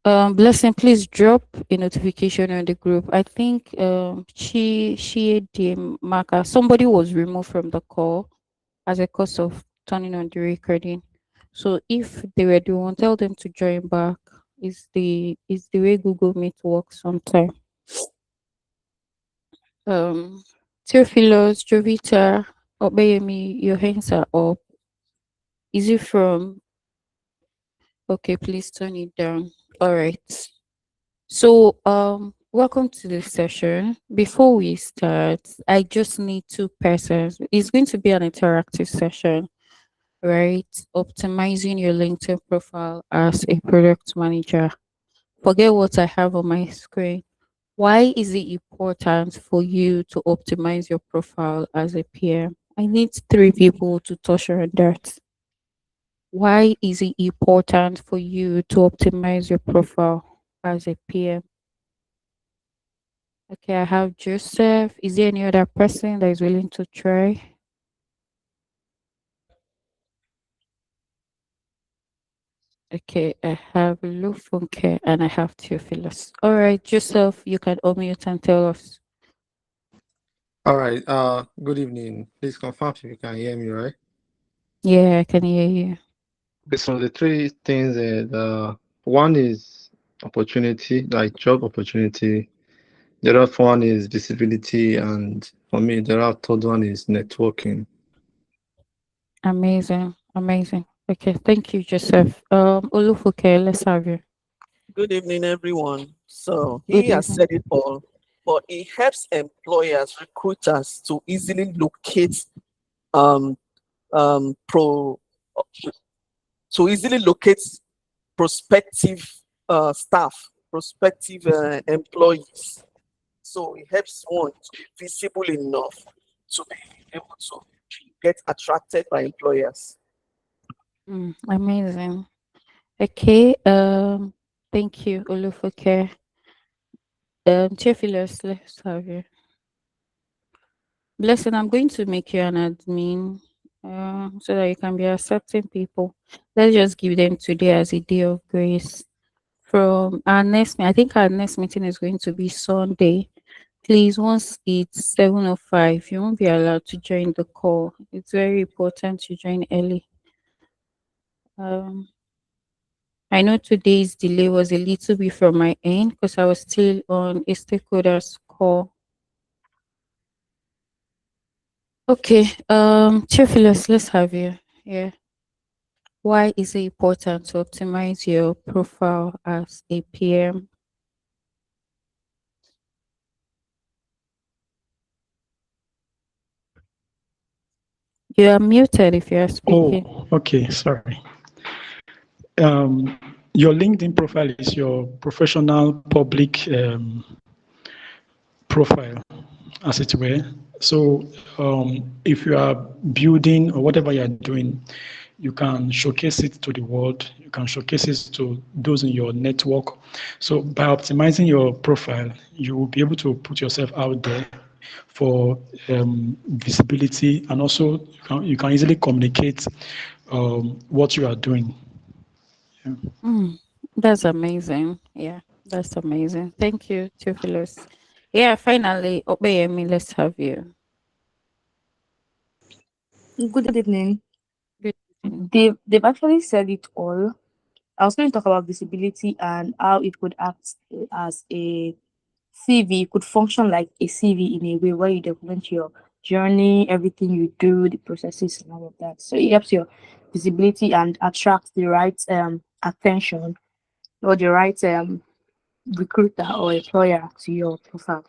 Blessing, please drop a notification on the group. I think she the marker somebody was removed from the call as a cause of turning on the recording. So if they were the one, tell them to join back. Is the way Google Meet works sometimes. Um, Theophilus, Jovita, Obeyemi, your hands are up. Is it from? Okay, please turn it down. All right. So, welcome to this session. Before we start, I just need two persons. It's going to be an interactive session, right? Optimizing your LinkedIn profile as a product manager. Forget what I have on my screen. Why is it important for you to optimize your profile as a PM? I need three people to touch on that. Why is it important for you to optimize your profile as a PM? Okay, I have Joseph. Is there any other person that is willing to try? Okay, I have Lufunke and I have Theophilus. All right, Joseph, you can unmute and tell us. All right. Good evening. Please confirm if you can hear me, right? Yeah, I can hear you. So the three things one is opportunity, like job opportunity. The other one is visibility, and for me, the other third one is networking. Amazing, amazing. Okay, thank you, Joseph. Olufuke, let's have you. Good evening, everyone. So he Good has said evening. it all, but it helps employers, recruiters to easily locate um pro to easily locate prospective staff, prospective employees. So it helps one to be visible enough to be able to get attracted by employers. Amazing. Okay, thank you, Olufuke. Theophilus, let's have you. Blessing, I'm going to make you an admin so that you can be accepting people. Let's just give them today as a day of grace. From our next meeting, I think our next meeting is going to be Sunday. Please, once it's 7:05, you won't be allowed to join the call. It's very important to join early. Um, I know today's delay was a little bit from my end because I was still on a stakeholders call. Okay, Theophilus, let's have you. Yeah. Why is it important to optimize your profile as a PM? You are muted if you are speaking. Oh, okay. Sorry. Your LinkedIn profile is your professional public profile, as it were. So, if you are building or whatever you are doing, you can showcase it to the world. You can showcase it to those in your network. So, by optimizing your profile, you will be able to put yourself out there for visibility, and also you can easily communicate what you are doing. Yeah. Mm, that's amazing. Yeah, that's amazing. Thank you, Theophilus. Yeah, finally, Obeyemi, let's have you. Good evening. Good evening. They've actually said it all. I was going to talk about visibility and how it could act as a CV. It could function like a CV in a way where you document your journey, everything you do, the processes and all of that. So it helps your visibility and attract the right attention or the right recruiter or employer to your profile.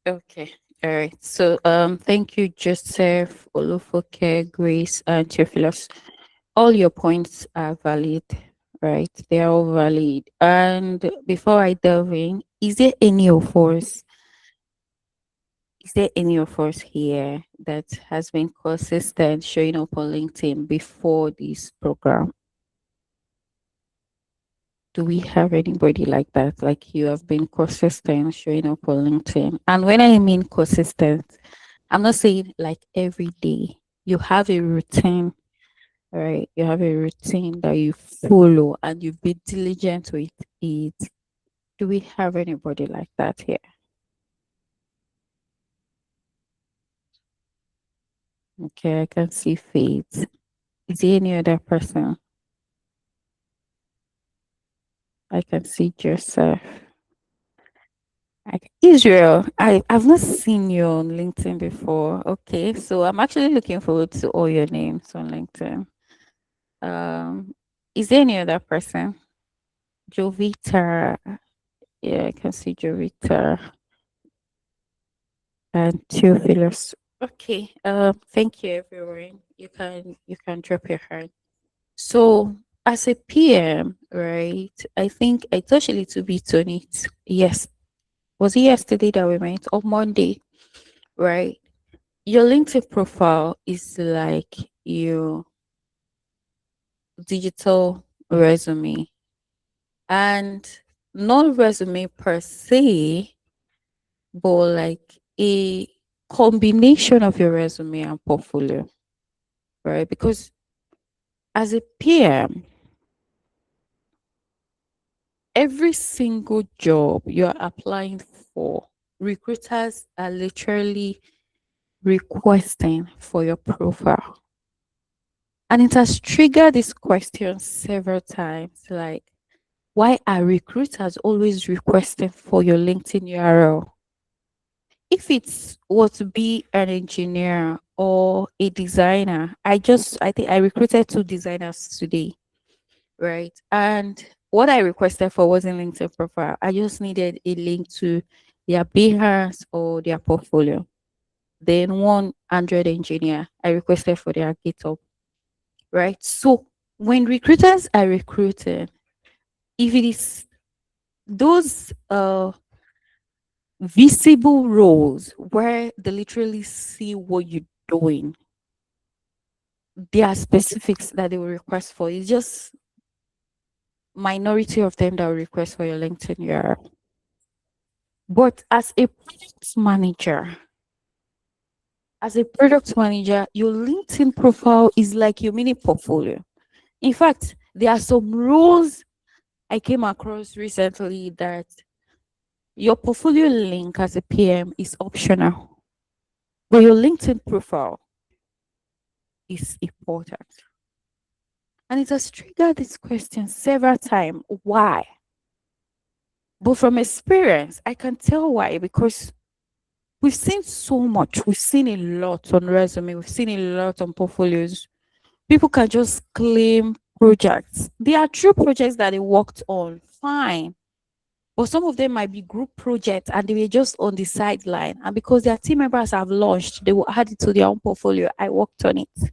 Okay. All right. So, thank you, Joseph, Olufoke, Grace, and Theophilus. All your points are valid, right? They are all valid. And before I delve in, is there any of us here that has been consistent showing up on LinkedIn before this program? Do we have anybody like that? Like you have been consistent showing up on LinkedIn? And when I mean consistent, I'm not saying like every day. You have a routine, right? You have a routine that you follow and you've been diligent with it. Do we have anybody like that here? Okay, I can see Faith. Is there any other person? I can see Joseph. Israel, I've not seen you on LinkedIn before. Okay, so I'm actually looking forward to all your names on LinkedIn. Is there any other person? Jovita. Yeah, I can see Jovita and Theophilus. Okay. Thank you, everyone. You can drop your hand. So as a PM, right? I think I touched a little bit on it. Yes. Was it yesterday that we met or Monday? Right. Your LinkedIn profile is like your digital resume and not resume per se, but like a combination of your resume and portfolio, right? Because as a PM, every single job you're applying for, recruiters are literally requesting for your profile. And it has triggered this question several times like, why are recruiters always requesting for your LinkedIn URL? If it's what to be an engineer or a designer, I think I recruited 2 designers today, right? And what I requested for wasn't LinkedIn profile. I just needed a link to their Behance or their portfolio. Then one Android engineer, I requested for their GitHub, right? So when recruiters are recruiting, if it is those visible roles where they literally see what you're doing, there are specifics that they will request for. It's just minority of them that will request for your LinkedIn URL. But as a product manager, your LinkedIn profile is like your mini portfolio. In fact, there are some rules I came across recently that your portfolio link as a PM is optional, but your LinkedIn profile is important. And it has triggered this question several times. Why? But from experience, I can tell why because we've seen so much. We've seen a lot on resume. We've seen a lot on portfolios. People can just claim projects. They are true projects that they worked on. Fine. But some of them might be group projects and they were just on the sideline. And because their team members have launched, they will add it to their own portfolio. I worked on it.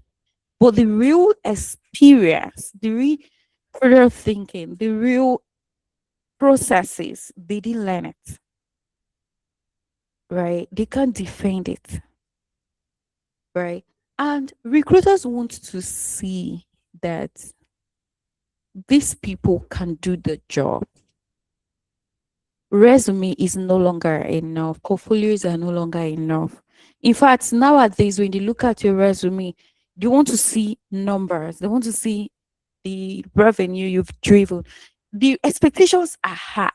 But the real experience, the real critical thinking, the real processes, they didn't learn it. Right? They can't defend it. Right? And recruiters want to see that these people can do the job. Resume is no longer enough. Portfolios are no longer enough. In fact, nowadays, when they look at your resume, they want to see numbers. They want to see the revenue you've driven. The expectations are high.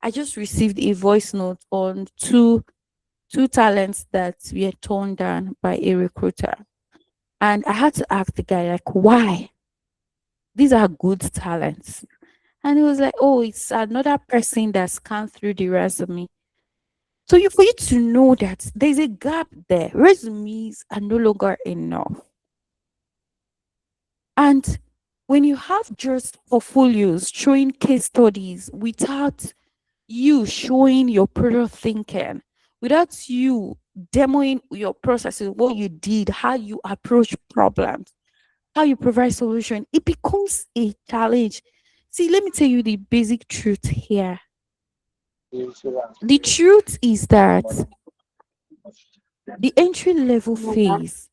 I just received a voice note on two talents that were turned down by a recruiter. And I had to ask the guy, like, why? These are good talents. And he was like, oh, it's another person that scanned through the resume. So for you to know that there's a gap there, resumes are no longer enough. And when you have just portfolios showing case studies without you showing your product thinking, without you demoing your processes, what you did, how you approach problems, how you provide solution, it becomes a challenge. See, let me tell you the basic truth here. The truth is that the entry level phase,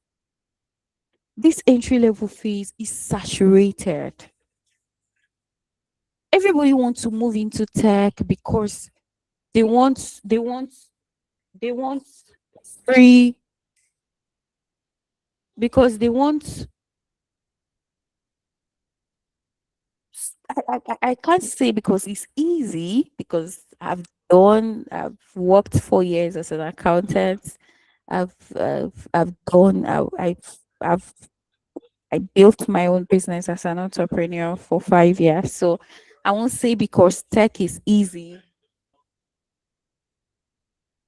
this entry level phase is saturated. Everybody wants to move into tech because they want free, because they want I can't say because it's easy, because I've worked 4 years as an accountant. I've done, I've, I built my own business as an entrepreneur for 5 years. So I won't say because tech is easy.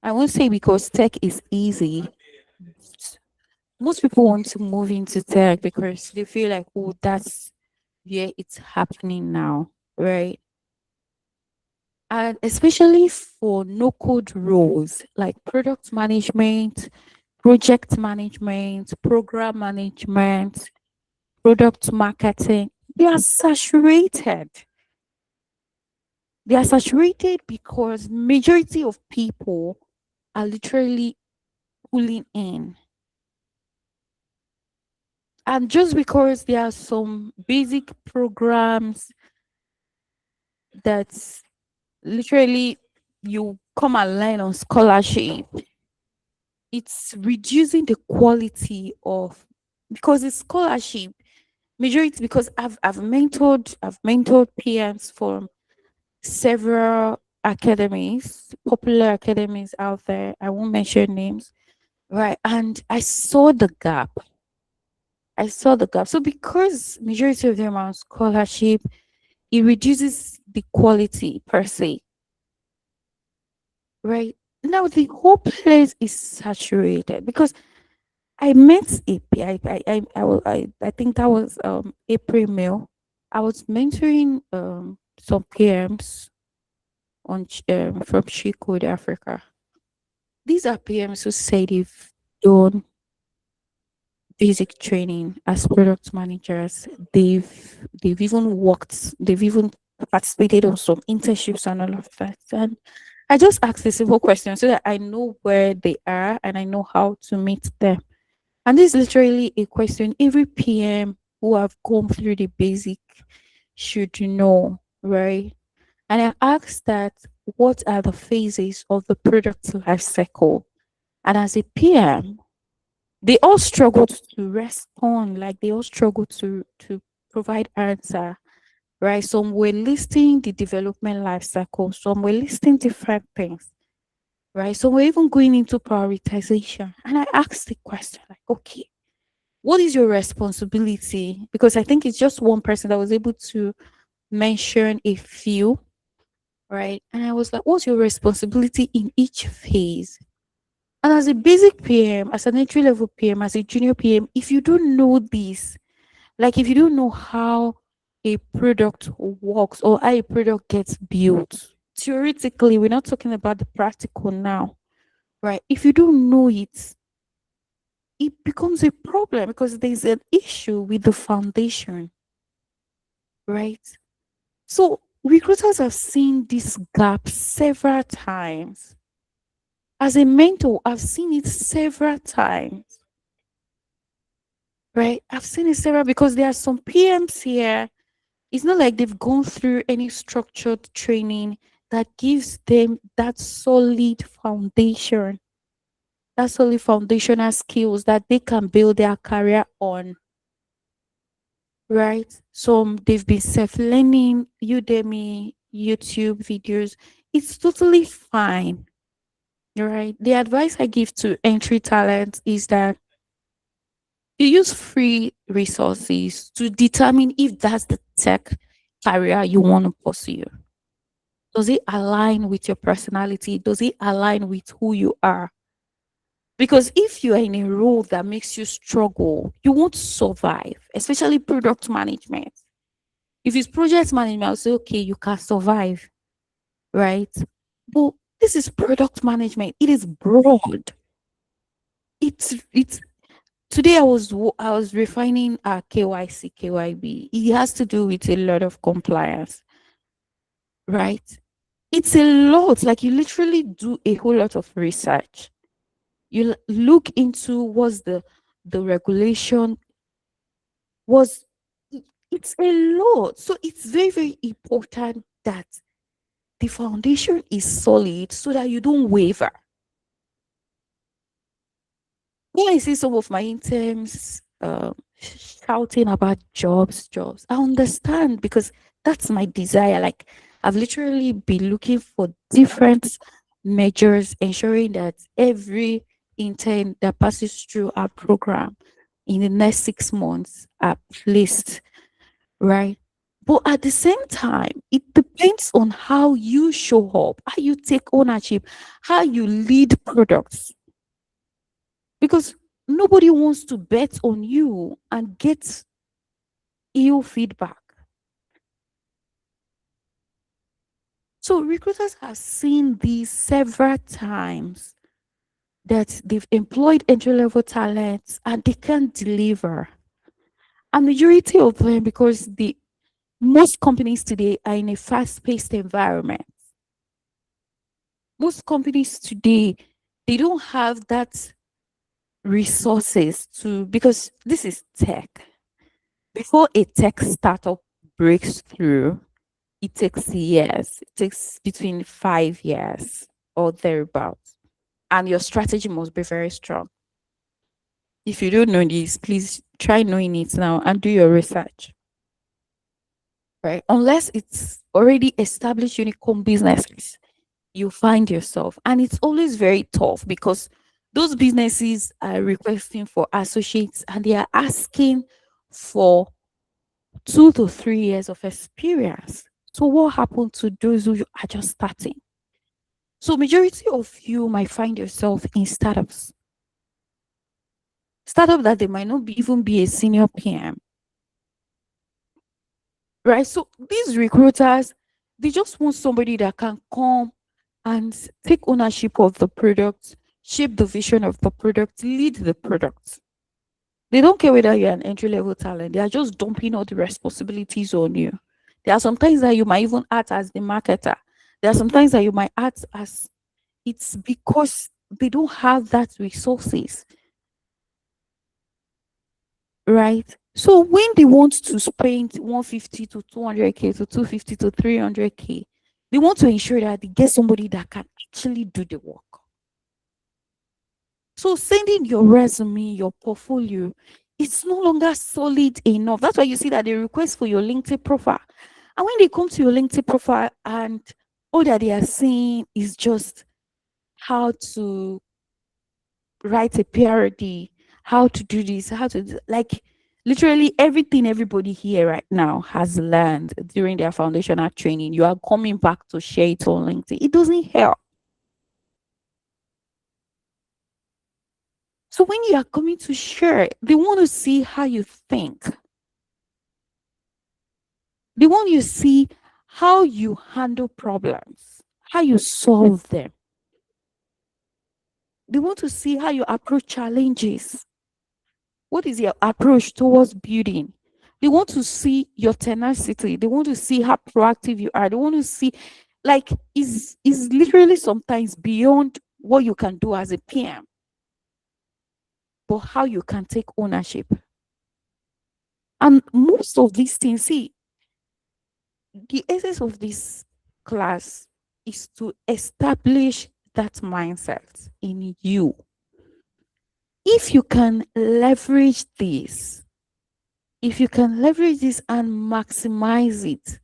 I won't say because tech is easy. Most people want to move into tech because they feel like, oh, that's where it's happening now, right? And especially for no code roles like product management, project management, program management, product marketing, they are saturated. They are saturated because majority of people are literally pulling in. And just because there are some basic programs that literally you come and learn on scholarship, it's reducing the quality of, because it's scholarship majority, because I've mentored PMs from several academies, popular academies out there. I won't mention names, right? And I saw the gap. So because majority of them are on scholarship, it reduces the quality per se, right? Now the whole place is saturated because I met I think that was April May. I was mentoring some PMs from She Code Africa. These are PMs who say they've done basic training as product managers. They've even participated on some internships and all of that. And I just asked a simple question so that I know where they are and I know how to meet them. And this is literally a question every PM who have gone through the basic should know, right? And I asked that what are the phases of the product life cycle? And as a PM, they all struggled to respond, like they all struggled to provide answer, right? Some were listing the development life cycle, some were listing different things, right? Some were even going into prioritization. And I asked the question, like, okay, what is your responsibility? Because I think it's just one person that was able to mention a few, right? And I was like, what's your responsibility in each phase? And as a basic PM, as an entry level PM, as a junior PM, if you don't know this, like if you don't know how a product works or how a product gets built, theoretically, we're not talking about the practical now, right? If you don't know it, it becomes a problem because there's an issue with the foundation, right? So recruiters have seen this gap several times. As a mentor, I've seen it several times, right? I've seen it several because there are some PMs here. It's not like they've gone through any structured training that gives them that solid foundation, that solid foundational skills that they can build their career on, right? Some they've been self-learning, Udemy, YouTube videos. It's totally fine, right? The advice I give to entry talent is that you use free resources to determine if that's the tech career you want to pursue. Does it align with your personality? Does it align with who you are? Because if you are in a role that makes you struggle, you won't survive, especially product management. If it's project management, I'll say, okay, you can survive, right? But this is product management. It is broad. It's today I was refining our KYC, KYB. It has to do with a lot of compliance, right? It's a lot. Like you literally do a whole lot of research. You look into what's the regulation was. It's a lot. So it's very, very important that the foundation is solid so that you don't waver. When I see some of my interns shouting about jobs, jobs. I understand because that's my desire. Like I've literally been looking for different measures, ensuring that every intern that passes through our program in the next 6 months are placed, right? But at the same time, it depends on how you show up, how you take ownership, how you lead products. Because nobody wants to bet on you and get ill feedback. So recruiters have seen these several times that they've employed entry level talents and they can't deliver. And majority of them, because the most companies today are in a fast-paced environment. Most companies today, they don't have that resources to, because this is tech. Before a tech startup breaks through, it takes years. It takes between 5 years or thereabouts. And your strategy must be very strong. If you don't know this, please try knowing it now and do your research. Right? Unless it's already established unicorn businesses, you find yourself. And it's always very tough because those businesses are requesting for associates and they are asking for 2 to 3 years of experience. So what happened to those who are just starting? So majority of you might find yourself in startups. Startup that they might not even be a senior PM. Right? So these recruiters, they just want somebody that can come and take ownership of the product, shape the vision of the product, lead the product. They don't care whether you're an entry level talent. They are just dumping all the responsibilities on you. There are sometimes that you might even act as the marketer. There are sometimes that you might act as, it's because they don't have that resources, right? So when they want to spend 150 to 200K to 250 to 300K, they want to ensure that they get somebody that can actually do the work. So sending your resume, your portfolio, it's no longer solid enough. That's why you see that they request for your LinkedIn profile. And when they come to your LinkedIn profile and all that they are seeing is just how to write a PRD, how to do this, how to do, like literally everything everybody here right now has learned during their foundational training. You are coming back to share it on LinkedIn. It doesn't help. So when you are coming to share, they want to see how you think. They want you to see how you handle problems, how you solve them. They want to see how you approach challenges. What is your approach towards building? They want to see your tenacity. They want to see how proactive you are. They want to see, like, is literally sometimes beyond what you can do as a PM, but how you can take ownership. And most of these things, see, the essence of this class is to establish that mindset in you. If you can leverage this, if you can leverage this and maximize it,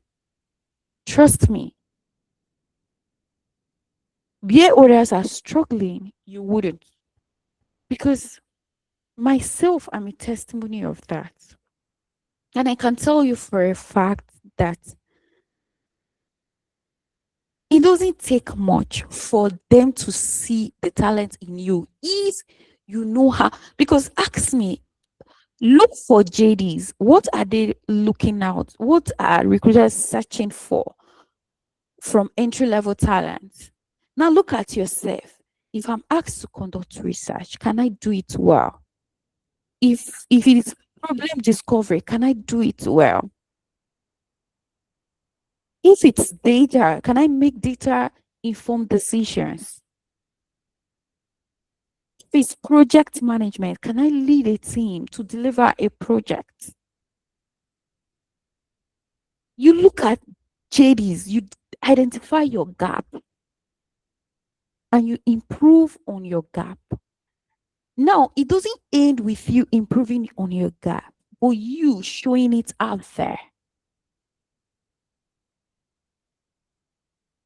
trust me, where others are struggling, you wouldn't. Because myself, I'm a testimony of that. And I can tell you for a fact that it doesn't take much for them to see the talent in you if you know how. Because ask me, look for JDs. What are they looking out? What are recruiters searching for from entry level talent? Now look at yourself. If I'm asked to conduct research, can I do it well? If it is problem discovery, can I do it well? If it's data, can I make data informed decisions? If it's project management, can I lead a team to deliver a project? You look at JDs, you identify your gap, and you improve on your gap. Now, it doesn't end with you improving on your gap. but you showing it out there.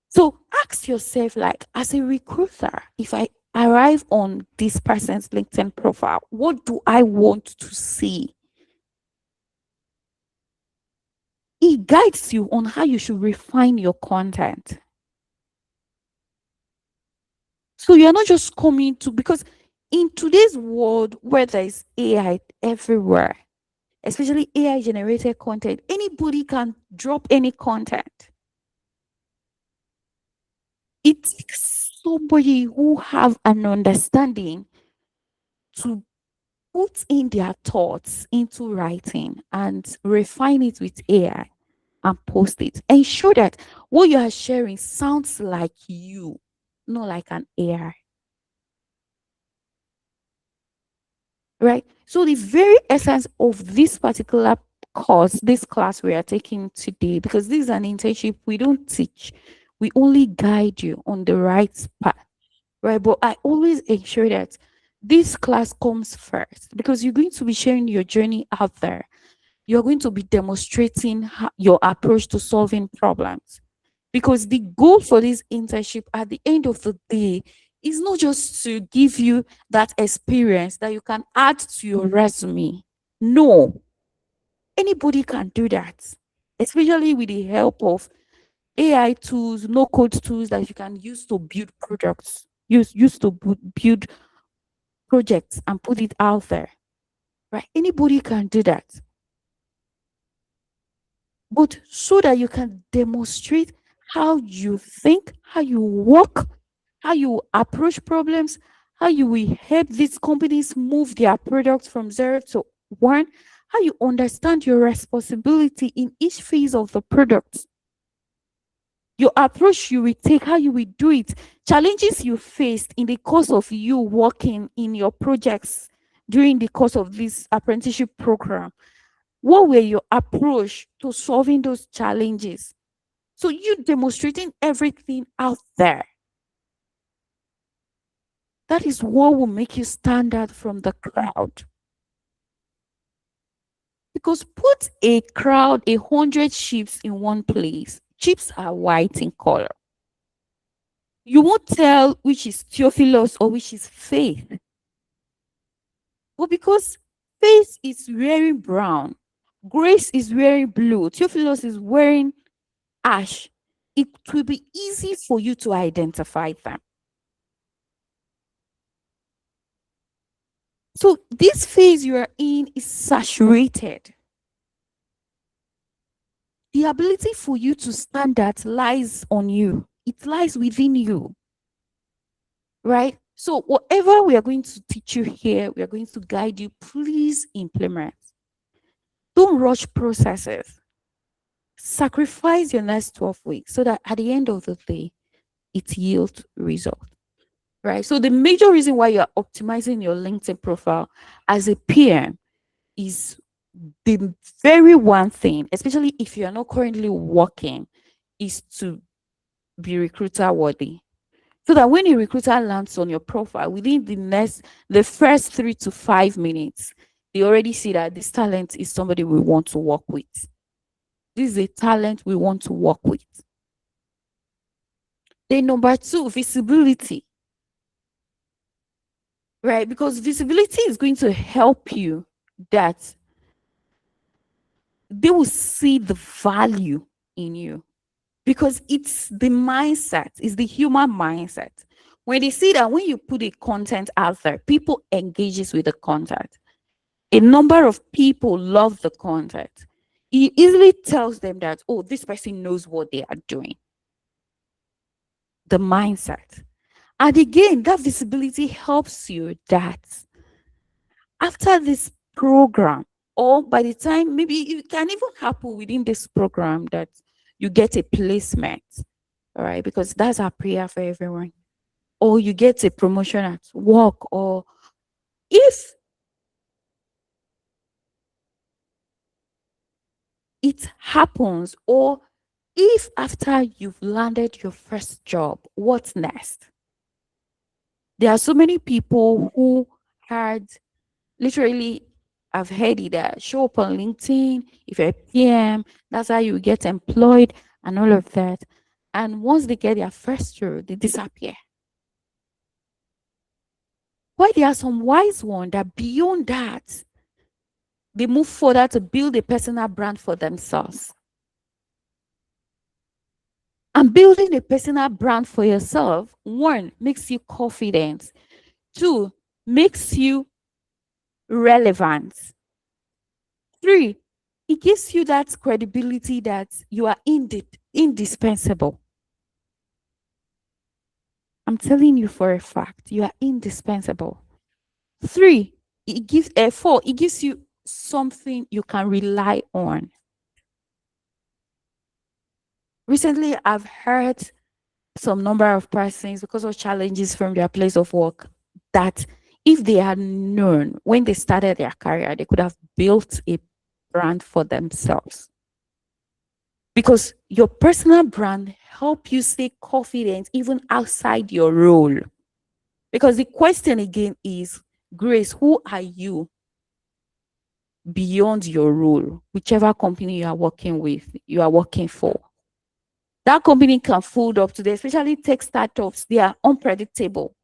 So ask yourself, like, as a recruiter, if I arrive on this person's LinkedIn profile, what do I want to see? It guides you on how you should refine your content. So you're not just coming to, because in today's world where there's AI everywhere, especially AI generated content, anybody can drop any content. It takes somebody who have an understanding to put in their thoughts into writing and refine it with AI and post it. Ensure that what you are sharing sounds like you, not like an AI. Right? So the very essence of this particular course, this class we are taking today, because this is an internship, we don't teach, we only guide you on the right path. Right? But I always ensure that this class comes first because you're going to be sharing your journey out there. You're going to be demonstrating your approach to solving problems. Because the goal for this internship at the end of the day is not just to give you that experience that you can add to your resume. No, anybody can do that, especially with the help of AI tools, no code tools that you can use to build products, use to build projects and put it out there. Right? Anybody can do that. But so that you can demonstrate how you think, how you work, how you approach problems, how you will help these companies move their products from 0 to 1, how you understand your responsibility in each phase of the product, your approach you will take, how you will do it, challenges you faced in the course of you working in your projects during the course of this apprenticeship program. What were your approach to solving those challenges? So you demonstrating everything out there. That is what will make you stand out from the crowd. Because put a crowd, 100 sheep in one place. Sheep are white in color. You won't tell which is Theophilus or which is Faith. But because Faith is wearing brown, Grace is wearing blue, Theophilus is wearing ash, it will be easy for you to identify them. So this phase you are in is saturated. The ability for you to stand out lies on you. It lies within you. Right? So whatever we are going to teach you here, we are going to guide you. Please implement. Don't rush processes. Sacrifice your next 12 weeks so that at the end of the day, it yields result. Right? So the major reason why you're optimizing your LinkedIn profile as a PM is the very one thing, especially if you're not currently working, is to be recruiter worthy. So that when a recruiter lands on your profile within the first 3 to 5 minutes, they already see that this talent is somebody we want to work with. This is a talent we want to work with. Then number 2, visibility. Right? Because visibility is going to help you that they will see the value in you. Because it's the mindset, it's the human mindset. When they see that when you put a content out there, people engages with the content. A number of people love the content. It easily tells them that, oh, this person knows what they are doing. The mindset. And again, that visibility helps you that after this program, or by the time, maybe it can even happen within this program that you get a placement, all right, because that's our prayer for everyone, or you get a promotion at work, or if it happens, or if after you've landed your first job, what's next? There are so many people who had literally I've heard it that show up on LinkedIn. If you're a PM, that's how you get employed and all of that. And once they get their first role, they disappear. Why there are some wise ones that beyond that, they move further to build a personal brand for themselves. And building a personal brand for yourself, one, makes you confident. Two, makes you relevant. Three, it gives you that credibility that you are indispensable. I'm telling you for a fact, you are indispensable. Three, it gives four, it gives you something you can rely on. Recently, I've heard some number of persons, because of challenges from their place of work, that if they had known when they started their career, they could have built a brand for themselves. Because your personal brand help you stay confident even outside your role. Because the question again is, Grace, who are you beyond your role, whichever company you are working with, you are working for? That company can fold up today, especially tech startups, they are unpredictable.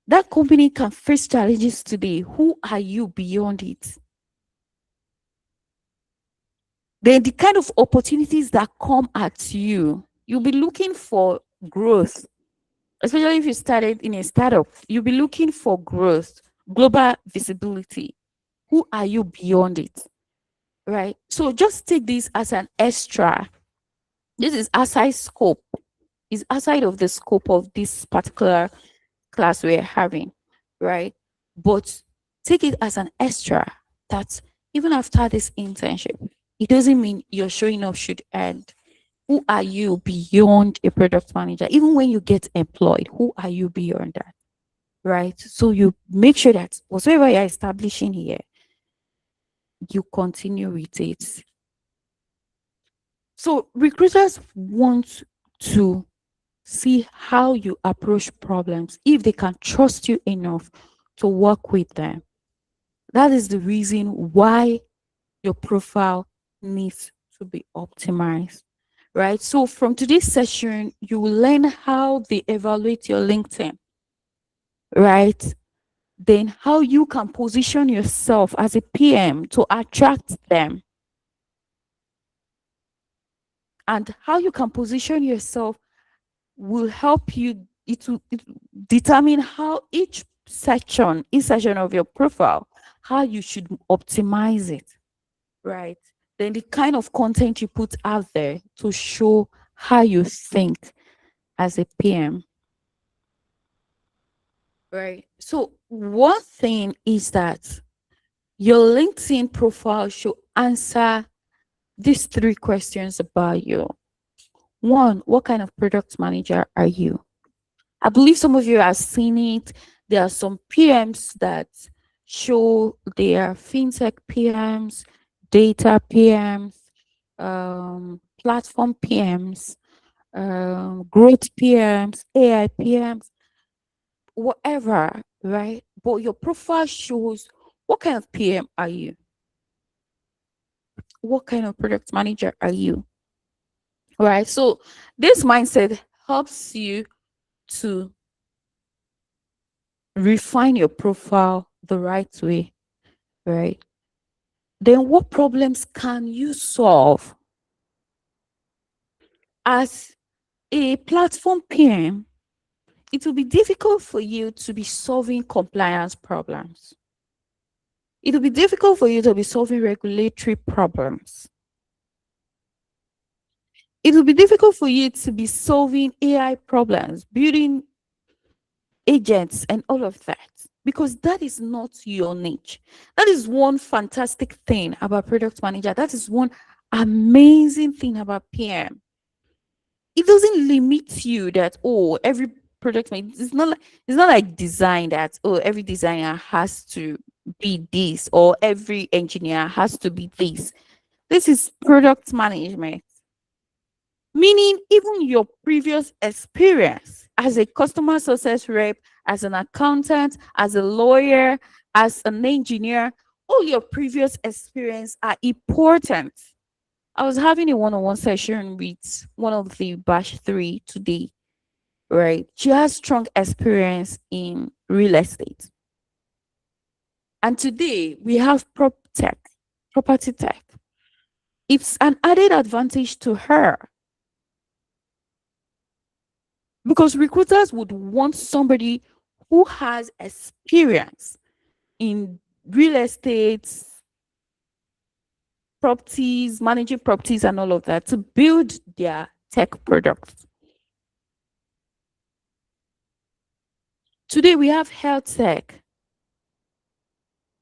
That company can face challenges today. Who are you beyond it? Then the kind of opportunities that come at you, you'll be looking for growth. Especially if you started in a startup, you'll be looking for growth, global visibility. Who are you beyond it? Right? So just take this as an extra. This is outside scope. It's outside of the scope of this particular class we're having, right? But take it as an extra that even after this internship, it doesn't mean your showing up should end. Who are you beyond a product manager? Even when you get employed, who are you beyond that? Right? So you make sure that whatever you're establishing here, you continue with it. So recruiters want to see how you approach problems, if they can trust you enough to work with them. That is the reason why your profile needs to be optimized, right? So from today's session, you will learn how they evaluate your LinkedIn, right? Then how you can position yourself as a PM to attract them, and how you can position yourself will help you. It will determine how each section of your profile, how you should optimize it, right? Then the kind of content you put out there to show how you think as a PM, right? So one thing is that your LinkedIn profile should answer these three questions about you. One, what kind of product manager are you? I believe some of you have seen it. There are some PMs that show they are fintech PMs, data PMs, platform PMs, growth PMs, AI PMs, whatever, right? But your profile shows what kind of PM are you? What kind of product manager are you? Right? So this mindset helps you to refine your profile the right way, right? Then what problems can you solve? As a platform PM, it will be difficult for you to be solving compliance problems. It will be difficult for you to be solving regulatory problems. It will be difficult for you to be solving AI problems, building agents and all of that, because that is not your niche. That is one fantastic thing about product manager. That is one amazing thing about PM. It doesn't limit you that, oh, every product manager, it's not like design that, oh, every designer has to be this, or every engineer has to be this. This is product management. Meaning, even your previous experience as a customer success rep, as an accountant, as a lawyer, as an engineer, all your previous experience are important. I was having a one-on-one session with one of the batch 3 today, right? She has strong experience in real estate. And today we have prop tech, property tech. It's an added advantage to her because recruiters would want somebody who has experience in real estate, properties, managing properties, and all of that to build their tech products. Today we have health tech.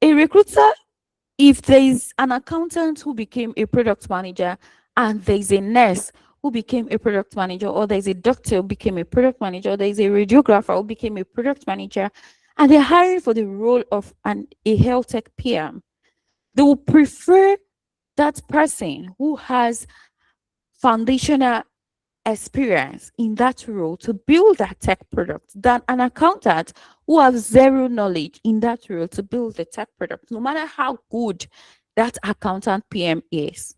A recruiter, if there is an accountant who became a product manager and there is a nurse who became a product manager, or there's a doctor who became a product manager, or there's a radiographer who became a product manager, and they're hiring for the role of a health tech PM, they will prefer that person who has foundational experience in that role to build that tech product than an accountant who has zero knowledge in that role to build the tech product, no matter how good that accountant PM is.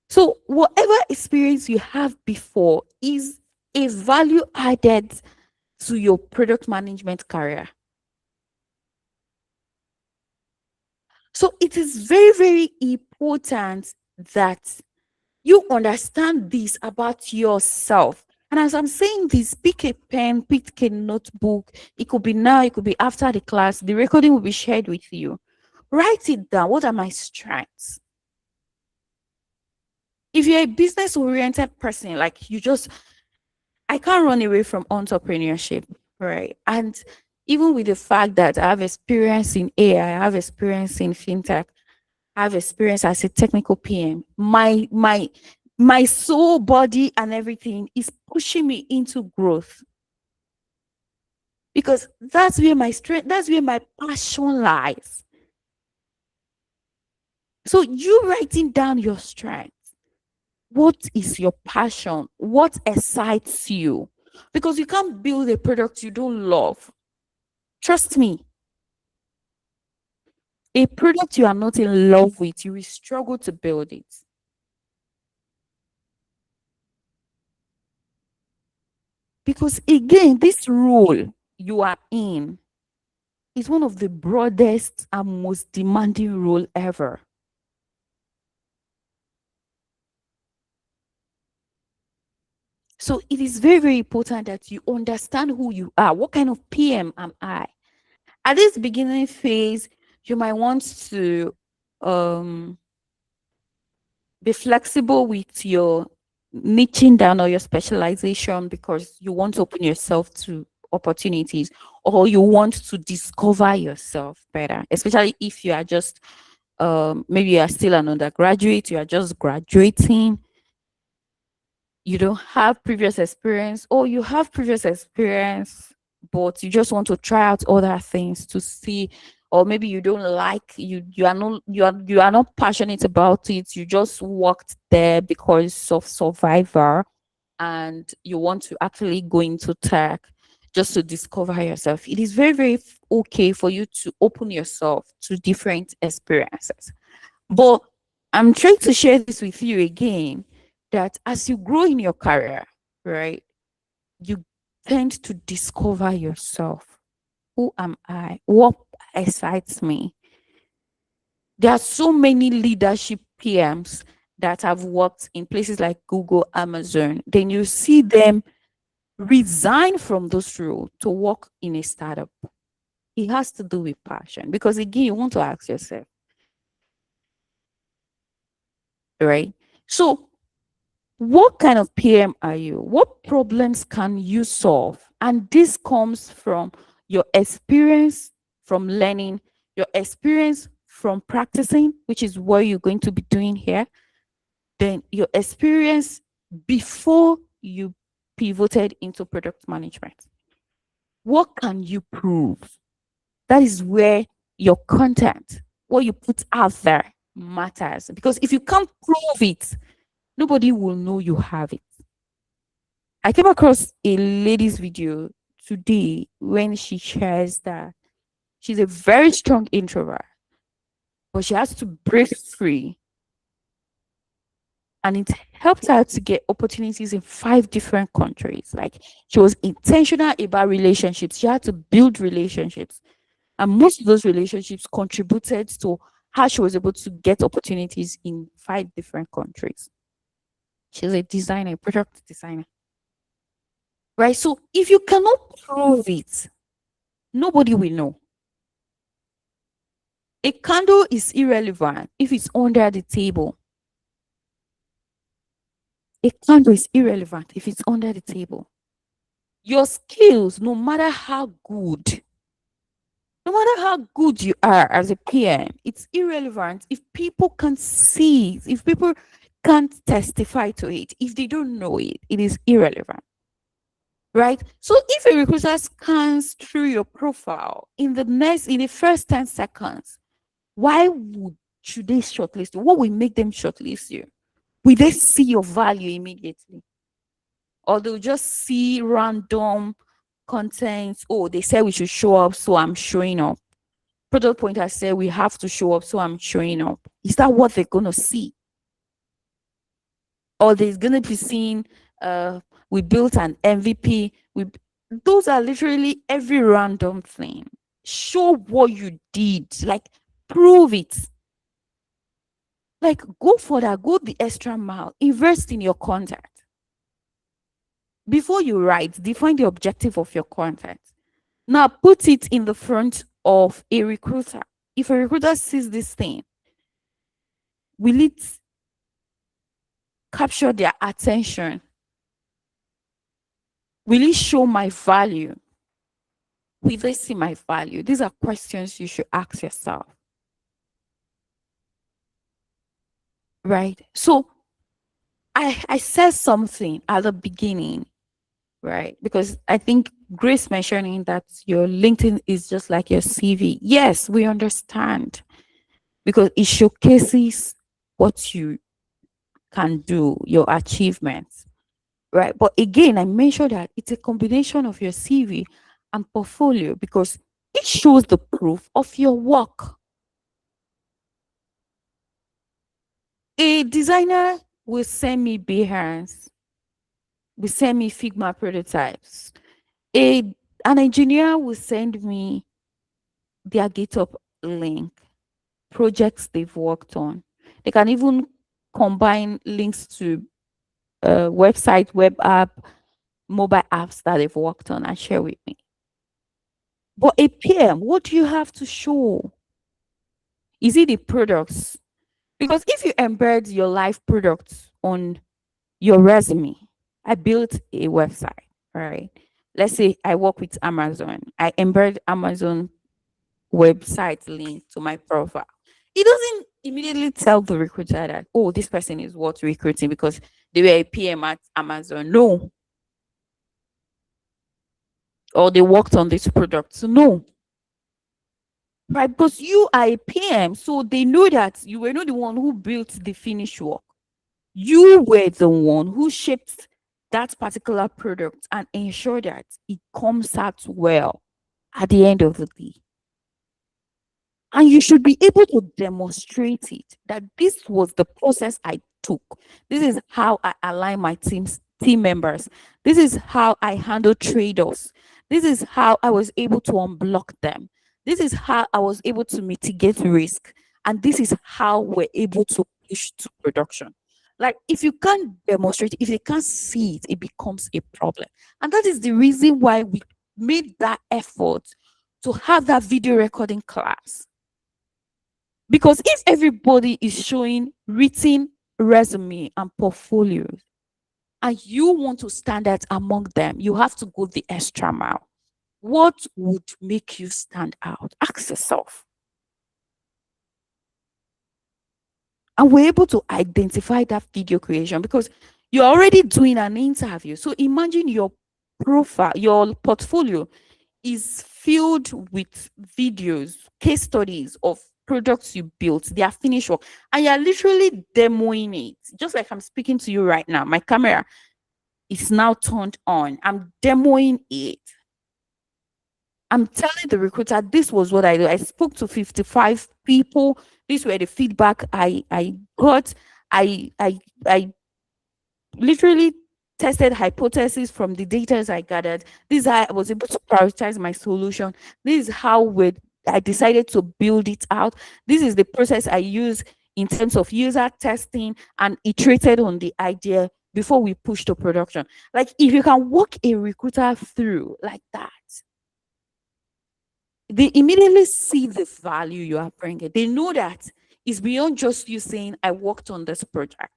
So whatever experience you have before is a value added to your product management career. So it is very, very important that you understand this about yourself. And as I'm saying this, pick a pen, pick a notebook. It could be now, it could be after the class. The recording will be shared with you. Write it down. What are my strengths? If you're a business oriented person, like I can't run away from entrepreneurship, right? And even with the fact that I have experience in AI, I have experience in fintech, I have experience as a technical PM, my soul, body, and everything is pushing me into growth. Because that's where my strength, that's where my passion lies. So you writing down your strength. What is your passion? What excites you? Because you can't build a product you don't love. Trust me. A product you are not in love with, you will struggle to build it. Because again, this role you are in is one of the broadest and most demanding role ever. So it is very, very important that you understand who you are. What kind of PM am I? At this beginning phase, you might want to be flexible with your niching down or your specialization because you want to open yourself to opportunities, or you want to discover yourself better, especially if you are just maybe you are still an undergraduate, you are just graduating, you don't have previous experience, or you have previous experience but you just want to try out other things to see, or maybe you don't like, you are not passionate about it, you just worked there because of survivor and you want to actually go into tech just to discover yourself. It is very, very okay for you to open yourself to different experiences. But I'm trying to share this with you again, that as you grow in your career, right, you tend to discover yourself. Who am I? What excites me? There are so many leadership PMs that have worked in places like Google, Amazon. Then you see them resign from those roles to work in a startup. It has to do with passion, because again, you want to ask yourself, right? So what kind of PM are you? What problems can you solve? And this comes from your experience from learning, your experience from practicing, which is what you're going to be doing here, then your experience before you pivoted into product management. What can you prove? That is where your content, what you put out there, matters. Because if you can't prove it, nobody will know you have it. I came across a lady's video today when she shares that she's a very strong introvert, but she has to break free. And it helped her to get opportunities in 5 different countries. Like, she was intentional about relationships. She had to build relationships. And most of those relationships contributed to how she was able to get opportunities in 5 different countries. She's a designer, a product designer. Right? So if you cannot prove it, nobody will know. A candle is irrelevant if it's under the table. A candle is irrelevant if it's under the table. Your skills, no matter how good you are as a PM, it's irrelevant if people can't see it, if people can't testify to it, if they don't know it, it is irrelevant. Right? So if a recruiter scans through your profile in the first 10 seconds, should they shortlist you? What will make them shortlist you? Will they see your value immediately? Or they'll just see random content? Oh, they said we should show up, so I'm showing up. Product pointer said we have to show up, so I'm showing up. Is that what they're gonna see? Or there's gonna be seen we built an MVP. Those are literally every random thing. Show what you did, like prove it. Like, go for that, go the extra mile, invest in your content. Before you write, define the objective of your content. Now put it in the front of a recruiter. If a recruiter sees this thing, will it capture their attention? Will it show my value? Will they see my value? These are questions you should ask yourself. Right? So I said something at the beginning, right? Because I think Grace mentioning that your LinkedIn is just like your CV. Yes, we understand, because it showcases what you can do, your achievements, right? But again, I mentioned that it's a combination of your CV and portfolio, because it shows the proof of your work. A designer will send me Behance, will send me Figma prototypes. An engineer will send me their GitHub link, projects they've worked on. They can even combine links to website, web app, mobile apps that they've worked on and share with me. But a PM, what do you have to show? Is it the products? Because if you embed your live products on your resume, I built a website, right? Let's say I work with Amazon. I embed Amazon website link to my profile. It doesn't immediately tell the recruiter that, oh, this person is worth recruiting because they were a PM at Amazon. No. Or they worked on this product. So no. Right? Because you are a PM, so they know that you were not the one who built the finished work. You were the one who shaped that particular product and ensured that it comes out well at the end of the day. And you should be able to demonstrate it, that this was the process I took. This is how I align my team members. This is how I handle trade-offs. This is how I was able to unblock them. This is how I was able to mitigate risk. And this is how we're able to push to production. Like, if you can't demonstrate, if they can't see it, it becomes a problem. And that is the reason why we made that effort to have that video recording class. Because if everybody is showing written resume and portfolios, and you want to stand out among them, you have to go the extra mile. What would make you stand out? Ask yourself. And we're able to identify that video creation because you're already doing an interview. So imagine your profile, your portfolio is filled with videos, case studies of products you built, their finished work, and you're literally demoing it. Just like I'm speaking to you right now, my camera is now turned on. I'm demoing it. I'm telling the recruiter, this was what I do. I spoke to 55 people. These were the feedback I got. I literally tested hypotheses from the data I gathered. This is how I was able to prioritize my solution. This is how I decided to build it out. This is the process I use in terms of user testing and iterated on the idea before we push to production. Like if you can walk a recruiter through like that, they immediately see the value you are bringing. They know that it's beyond just you saying, I worked on this project.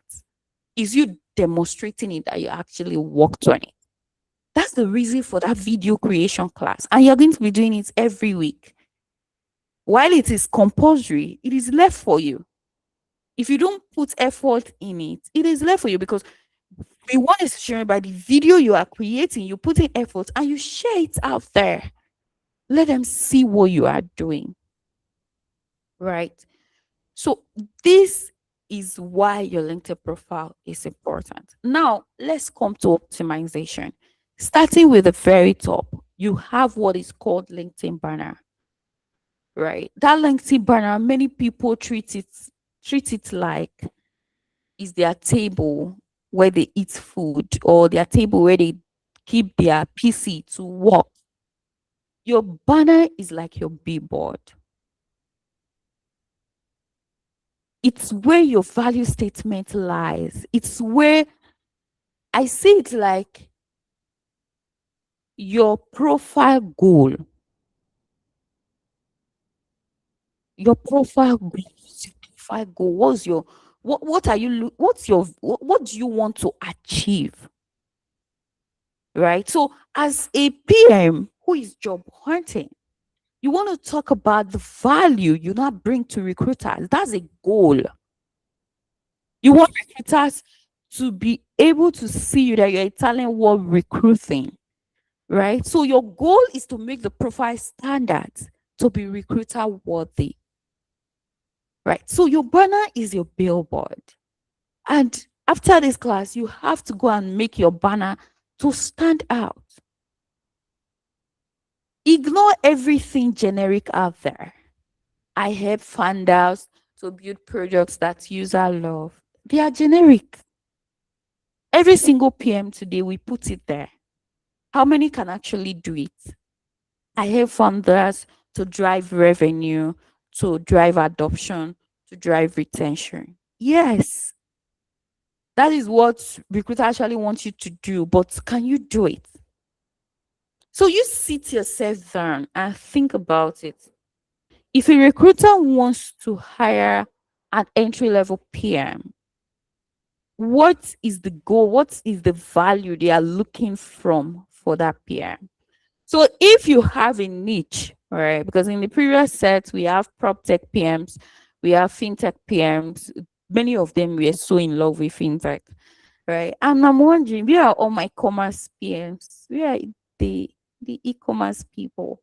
Is you demonstrating it that you actually worked on it. That's the reason for that video creation class. And you're going to be doing it every week. While it is compulsory, it is left for you. If you don't put effort in it, it is left for you because we want to share by the video you are creating, you put in effort and you share it out there. Let them see what you are doing. Right? So this is why your LinkedIn profile is important. Now, let's come to optimization. Starting with the very top, you have what is called LinkedIn banner. Right? That LinkedIn banner, many people treat it like is their table where they eat food or their table where they keep their PC to work. Your banner is like your billboard. It's where your value statement lies. It's where I see it like your profile goal. Your profile goal. Profile goal. What are you what do you want to achieve? Right? So as a PM who is job hunting, you want to talk about the value you not bring to recruiters. That's a goal. You want recruiters to be able to see you that you're a talent worth recruiting, right? So your goal is to make the profile standards to be recruiter worthy, right? So your banner is your billboard. And after this class, you have to go and make your banner to stand out. Ignore everything generic out there. I help funders to build products that user love. They are generic. Every single PM today, we put it there. How many can actually do it? I help funders to drive revenue, to drive adoption, to drive retention. Yes, that is what recruiter actually wants you to do, but can you do it? So you sit yourself down and think about it. If a recruiter wants to hire an entry-level PM, what is the goal? What is the value they are looking from for that PM? So if you have a niche, right? Because in the previous set, we have prop tech PMs, we have fintech PMs. Many of them were so in love with fintech, right? And I'm wondering, where are all my commerce PMs? Where are the e-commerce people,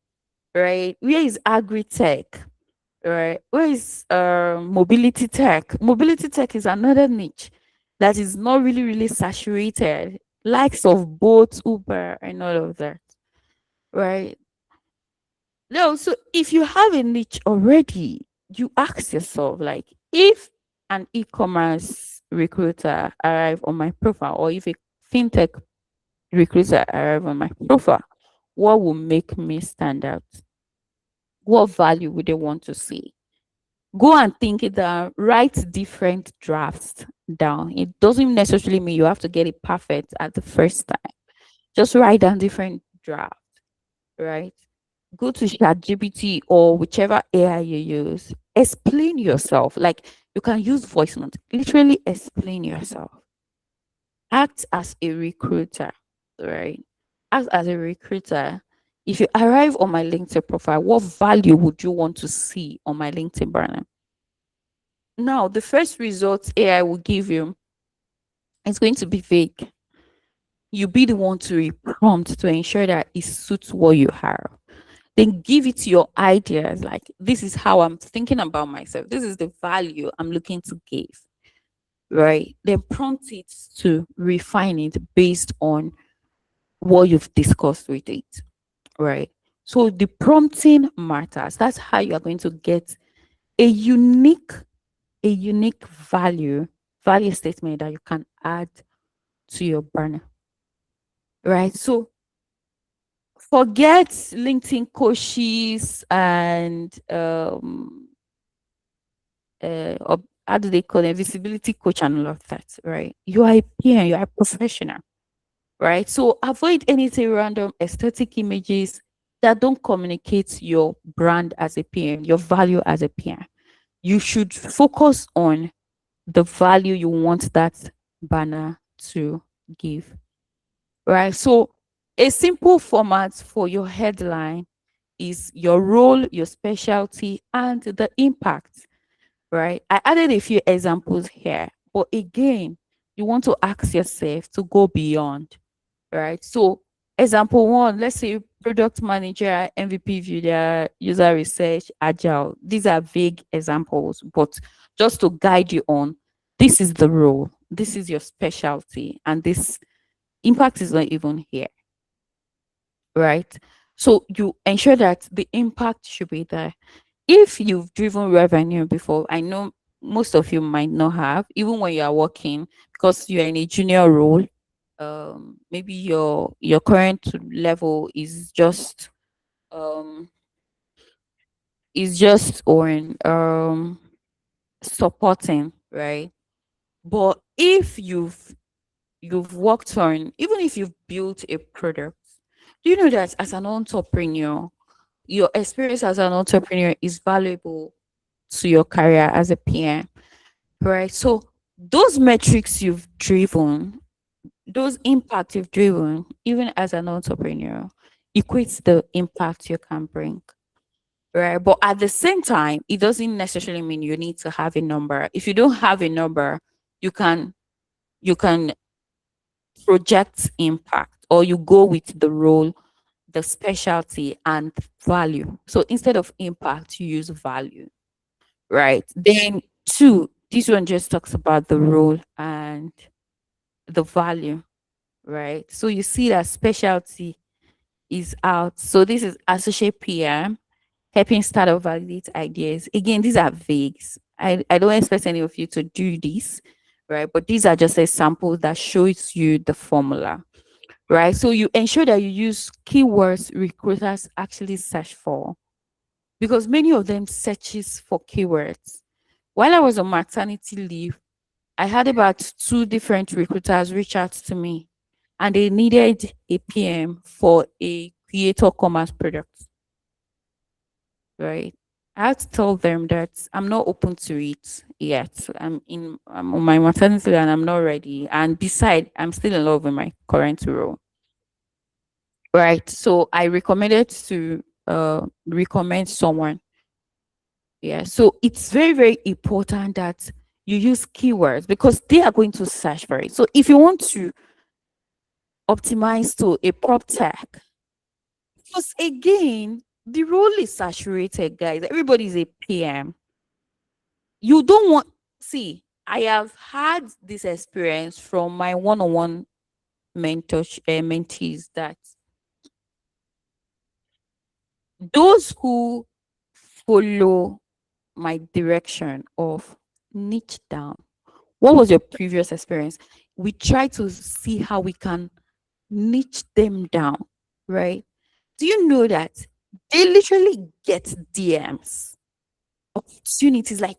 right? Where is agri-tech? Right? Where is mobility tech? Mobility tech is another niche that is not really saturated, likes of both Uber and all of that, right? No, so if you have a niche already, you ask yourself, like, if an e-commerce recruiter arrive on my profile, or if a fintech recruiter arrive on my profile, what will make me stand out? What value would they want to see? Go and think it down, write different drafts down. It doesn't necessarily mean you have to get it perfect at the first time. Just write down different drafts, right? Go to ChatGPT or whichever AI you use. Explain yourself. Like you can use voice note. Literally explain yourself. Act as a recruiter, right? Act as a recruiter. If you arrive on my LinkedIn profile, what value would you want to see on my LinkedIn banner? Now, the first results AI will give you is going to be vague. You be the one to prompt to ensure that it suits what you have. Then give it your ideas, like this is how I'm thinking about myself. This is the value I'm looking to give. Right? Then prompt it to refine it based on what you've discussed with it. Right? So the prompting matters. That's how you are going to get a unique value statement that you can add to your banner. Right. So forget LinkedIn coaches and how do they call it, visibility coach and all of that, right? You are a PM, you are a professional, right? So avoid anything random aesthetic images that don't communicate your brand as a PM, your value as a PM. You should focus on the value you want that banner to give, right? So a simple format for your headline is your role, your specialty, and the impact, right? I added a few examples here, but again, you want to ask yourself to go beyond, right? So, example one, let's say product manager, MVP viewer, user research, agile. These are vague examples, but just to guide you on, this is the role, this is your specialty, and this impact is not even here, right? So you ensure that the impact should be there. If you've driven revenue before, I know most of you might not have, even when you are working, because you're in a junior role. Maybe your current level um is just on supporting, right? But if you've worked on, even if you've built a product, do you know that as an entrepreneur, your experience as an entrepreneur is valuable to your career as a PM, right? So those metrics you've driven, those impact you've driven, even as an entrepreneur, equates the impact you can bring, right? But at the same time, it doesn't necessarily mean you need to have a number. If you don't have a number, you can you can project impact, or you go with the role, the specialty, and value. So instead of impact, you use value, right? Then two, this one just talks about the role and the value, right? So you see that specialty is out. So this is associate PM, helping start or validate ideas. Again, these are vague. I don't expect any of you to do this, right? But these are just a sample that shows you the formula, right? So you ensure that you use keywords recruiters actually search for, because many of them searches for keywords. While I was on maternity leave, I had about two different recruiters reach out to me, and they needed a PM for a creator commerce product, right? I had to tell them that I'm not open to it yet. I'm on my maternity leave and I'm not ready. And beside, I'm still in love with my current role. Right. So I recommended to recommend someone. Yeah. So it's very, very important that you use keywords, because they are going to search for it. So if you want to optimize to a prop tech, because again, the role is saturated, guys. Everybody is a PM. You don't want, see, I have had this experience from my one-on-one mentees, that those who follow my direction of niche down, what was your previous experience? We try to see how we can niche them down, right? Do you know that they literally get DMs, opportunities, like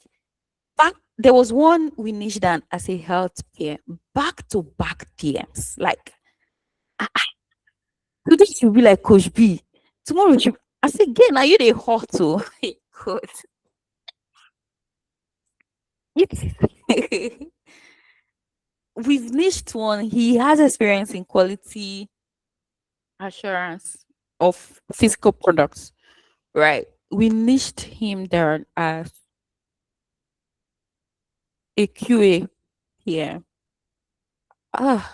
back? There was one we niched down as a health care, back to back DMs. Like, ah, ah, today she'll be like Coach B. Tomorrow she, I say, again, are you the hot to God? It's- We've niched one. He has experience in quality assurance of physical products, right? We niched him there as a QA here. Ah,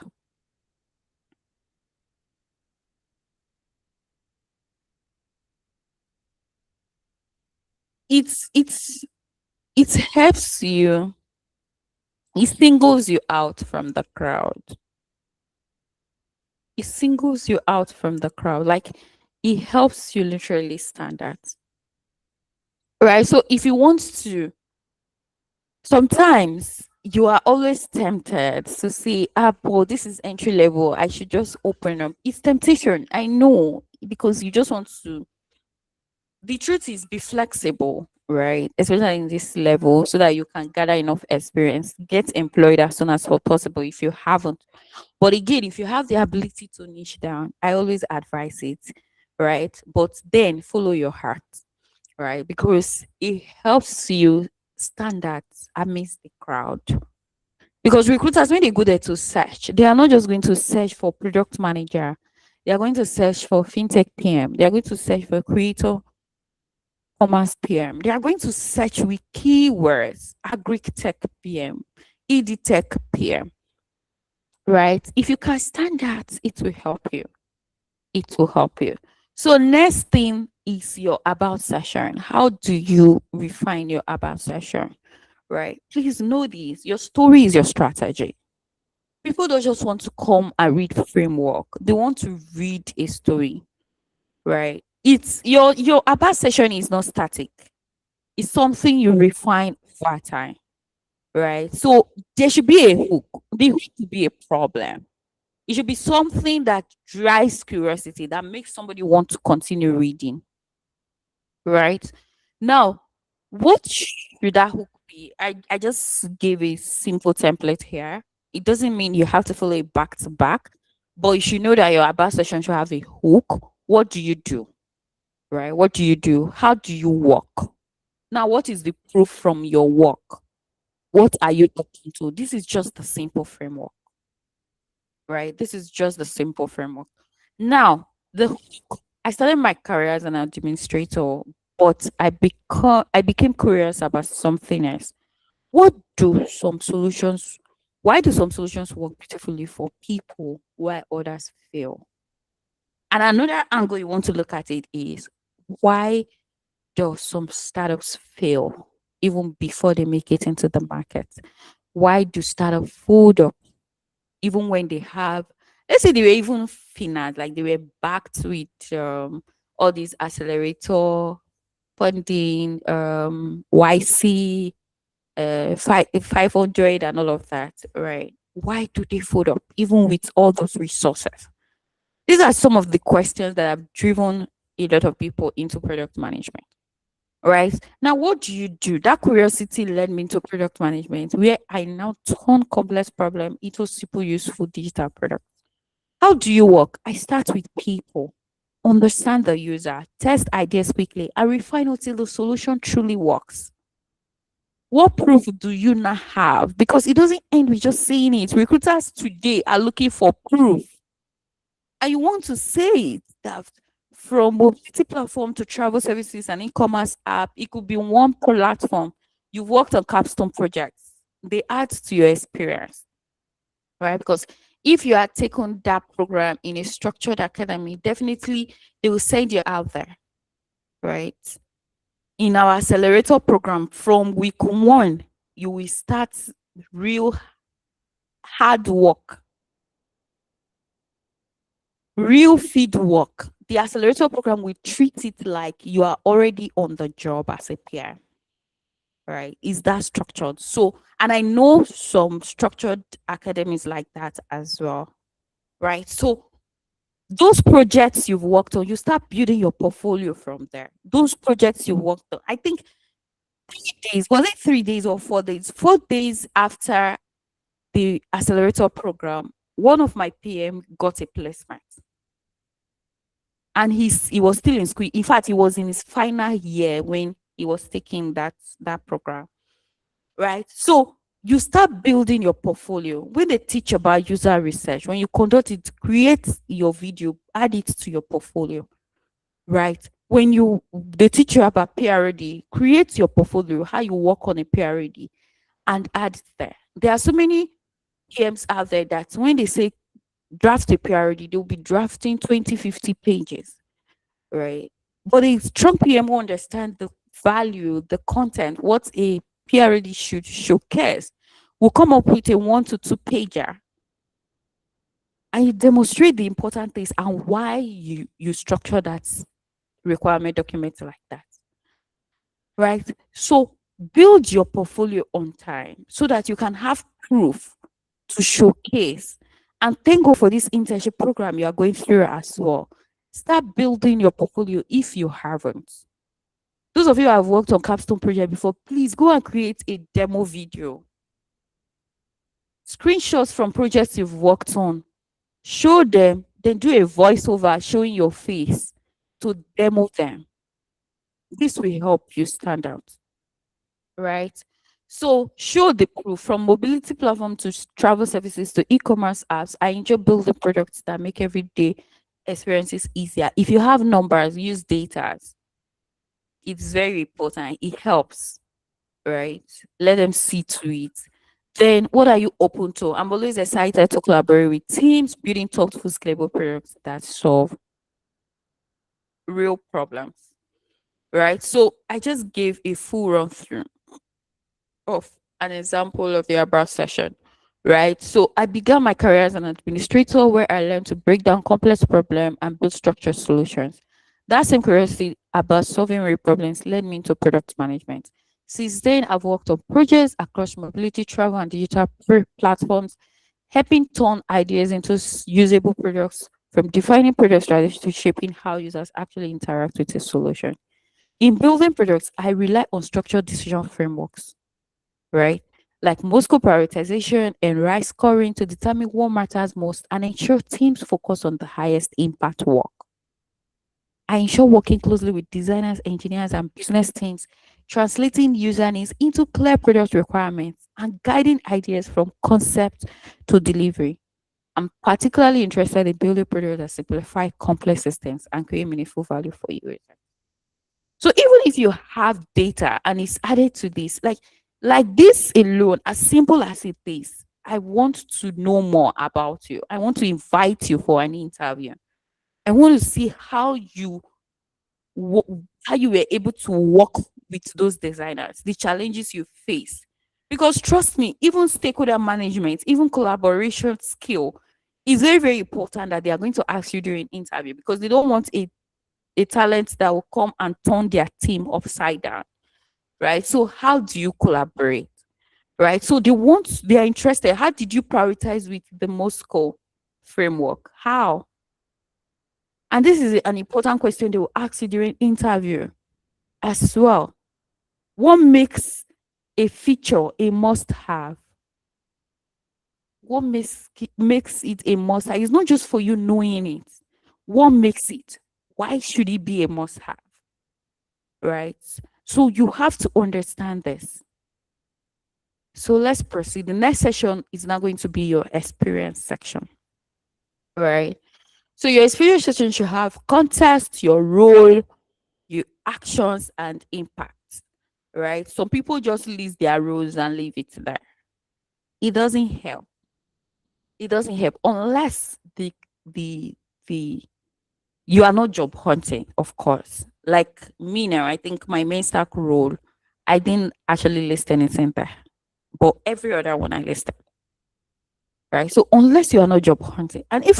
it's it helps you. It singles you out from the crowd. It singles you out from the crowd. Like, it helps you literally stand out. Right? So if you want to, sometimes you are always tempted to say, well, this is entry level. I should just open up. It's temptation. I know, because you just want to. The truth is, be flexible, right? Especially in this level, so that you can gather enough experience, get employed as soon as possible if you haven't. But again, if you have the ability to niche down, I always advise it, right? But then follow your heart, right? Because it helps you stand out amidst the crowd. Because recruiters, when they go there to search, they are not just going to search for product manager. They are going to search for fintech PM. They are going to search for creator commerce PM. They are going to search with keywords, agric tech PM, ed tech PM, right? If you can stand out, it will help you. It will help you. So next thing is your about session. How do you refine your about session? Right? Please know this. Your story is your strategy. People don't just want to come and read framework. They want to read a story. Right? It's your about session is not static. It's something you refine over time. Right? So there should be a hook. The hook should be a problem. It should be something that drives curiosity, that makes somebody want to continue reading. Right? Now, what should that hook be? I just gave a simple template here. It doesn't mean you have to follow it back to back, but you should know that your about session should have a hook. What do you do? Right? What do you do? How do you work? Now, what is the proof from your work? What are you talking to? This is just a simple framework. Right? This is just the simple framework. Now, I started my career as an administrator, but I became curious about something else. What do some solutions? Why do some solutions work beautifully for people while others fail? And another angle you want to look at it is, why do some startups fail even before they make it into the market? Why do startups fold up even when they have, let's say they were even financed, like they were backed with all these accelerator funding, YC, 500 and all of that, right? Why do they fold up even with all those resources? These are some of the questions that have driven a lot of people into product management. Right now, what do you do? That curiosity led me into product management, where I now turn complex problem into super useful digital products. How do you work? I start with people, understand the user, test ideas quickly, and refine until the solution truly works. What proof do you not have? Because it doesn't end with just saying it. Recruiters today are looking for proof. And you want to say it, that from mobility platform to travel services and e-commerce app, it could be one platform. You've worked on capstone projects. They add to your experience, right? Because if you had taken that program in a structured academy, definitely they will send you out there, right? In our accelerator program, from week one, you will start real hard work, real field work. The accelerator program will treat it like you are already on the job as a peer. Right? Is that structured? So, and I know some structured academies like that as well. Right? So those projects you've worked on, you start building your portfolio from there. Those projects you worked on, I think 3 days, was it 3 days or 4 days? 4 days after the accelerator program, one of my PM got a placement. And he was still in school. In fact, he was in his final year when he was taking that program. Right? So you start building your portfolio. When they teach about user research, when you conduct it, create your video, add it to your portfolio. Right? When they teach you about PRD, create your portfolio, how you work on a PRD, and add it there. There are so many PMs out there that when they say draft a PRD, they'll be drafting 20, 50 pages. Right? But a strong PM will understand the value, the content, what a PRD should showcase. We'll come up with a 1 to 2 pager. and you demonstrate the important things and why you structure that requirement document like that, right? So build your portfolio on time so that you can have proof to showcase. And thank God for this internship program you are going through as well. Start building your portfolio if you haven't. Those of you who have worked on capstone project before, please go and create a demo video. Screenshots from projects you've worked on. Show them, then do a voiceover showing your face to demo them. This will help you stand out, right? So show the proof from mobility platform to travel services to e-commerce apps. I enjoy building products that make everyday experiences easier. If you have numbers, use data. It's very important. It helps, right? Let them see to it. Then what are you open to? I'm always excited to collaborate with teams, building thoughtful, scalable products that solve real problems, right? So I just gave a full run through of an example of the Abra session, right? So I began my career as an administrator where I learned to break down complex problems and build structured solutions. That same curiosity about solving real problems led me into product management. Since then, I've worked on projects across mobility, travel, and digital platforms, helping turn ideas into usable products from defining product strategy to shaping how users actually interact with a solution. In building products, I rely on structured decision frameworks, right? Like Moscow prioritization and RISE scoring to determine what matters most and ensure teams focus on the highest impact work. I ensure working closely with designers, engineers, and business teams, translating user needs into clear product requirements and guiding ideas from concept to delivery. I'm particularly interested in building products that simplify complex systems and create meaningful value for users. So even if you have data and it's added to this, like this alone, as simple as it is, I want to know more about you. I want to invite you for an interview. I want to see how how you were able to work with those designers, the challenges you face. Because trust me, even stakeholder management, even collaboration skill is very, very important that they are going to ask you during interview because they don't want a talent that will come and turn their team upside down, right? So how do you collaborate, right? So they are interested. How did you prioritize with the Moscow framework? How? And this is an important question they will ask you during interview as well. What makes a feature a must-have? What makes it a must-have? It's not just for you knowing it. What makes it? Why should it be a must-have? Right? So you have to understand this. So let's proceed. The next session is now going to be your experience section. Right? So your experience section should have context, your role, your actions, and impact. Right? Some people just list their roles and leave it there. It doesn't help. It doesn't help unless the you are not job hunting, of course. Like me now, I think my main stack role, I didn't actually list anything there, but every other one I listed. Right. So unless you are not job hunting, and if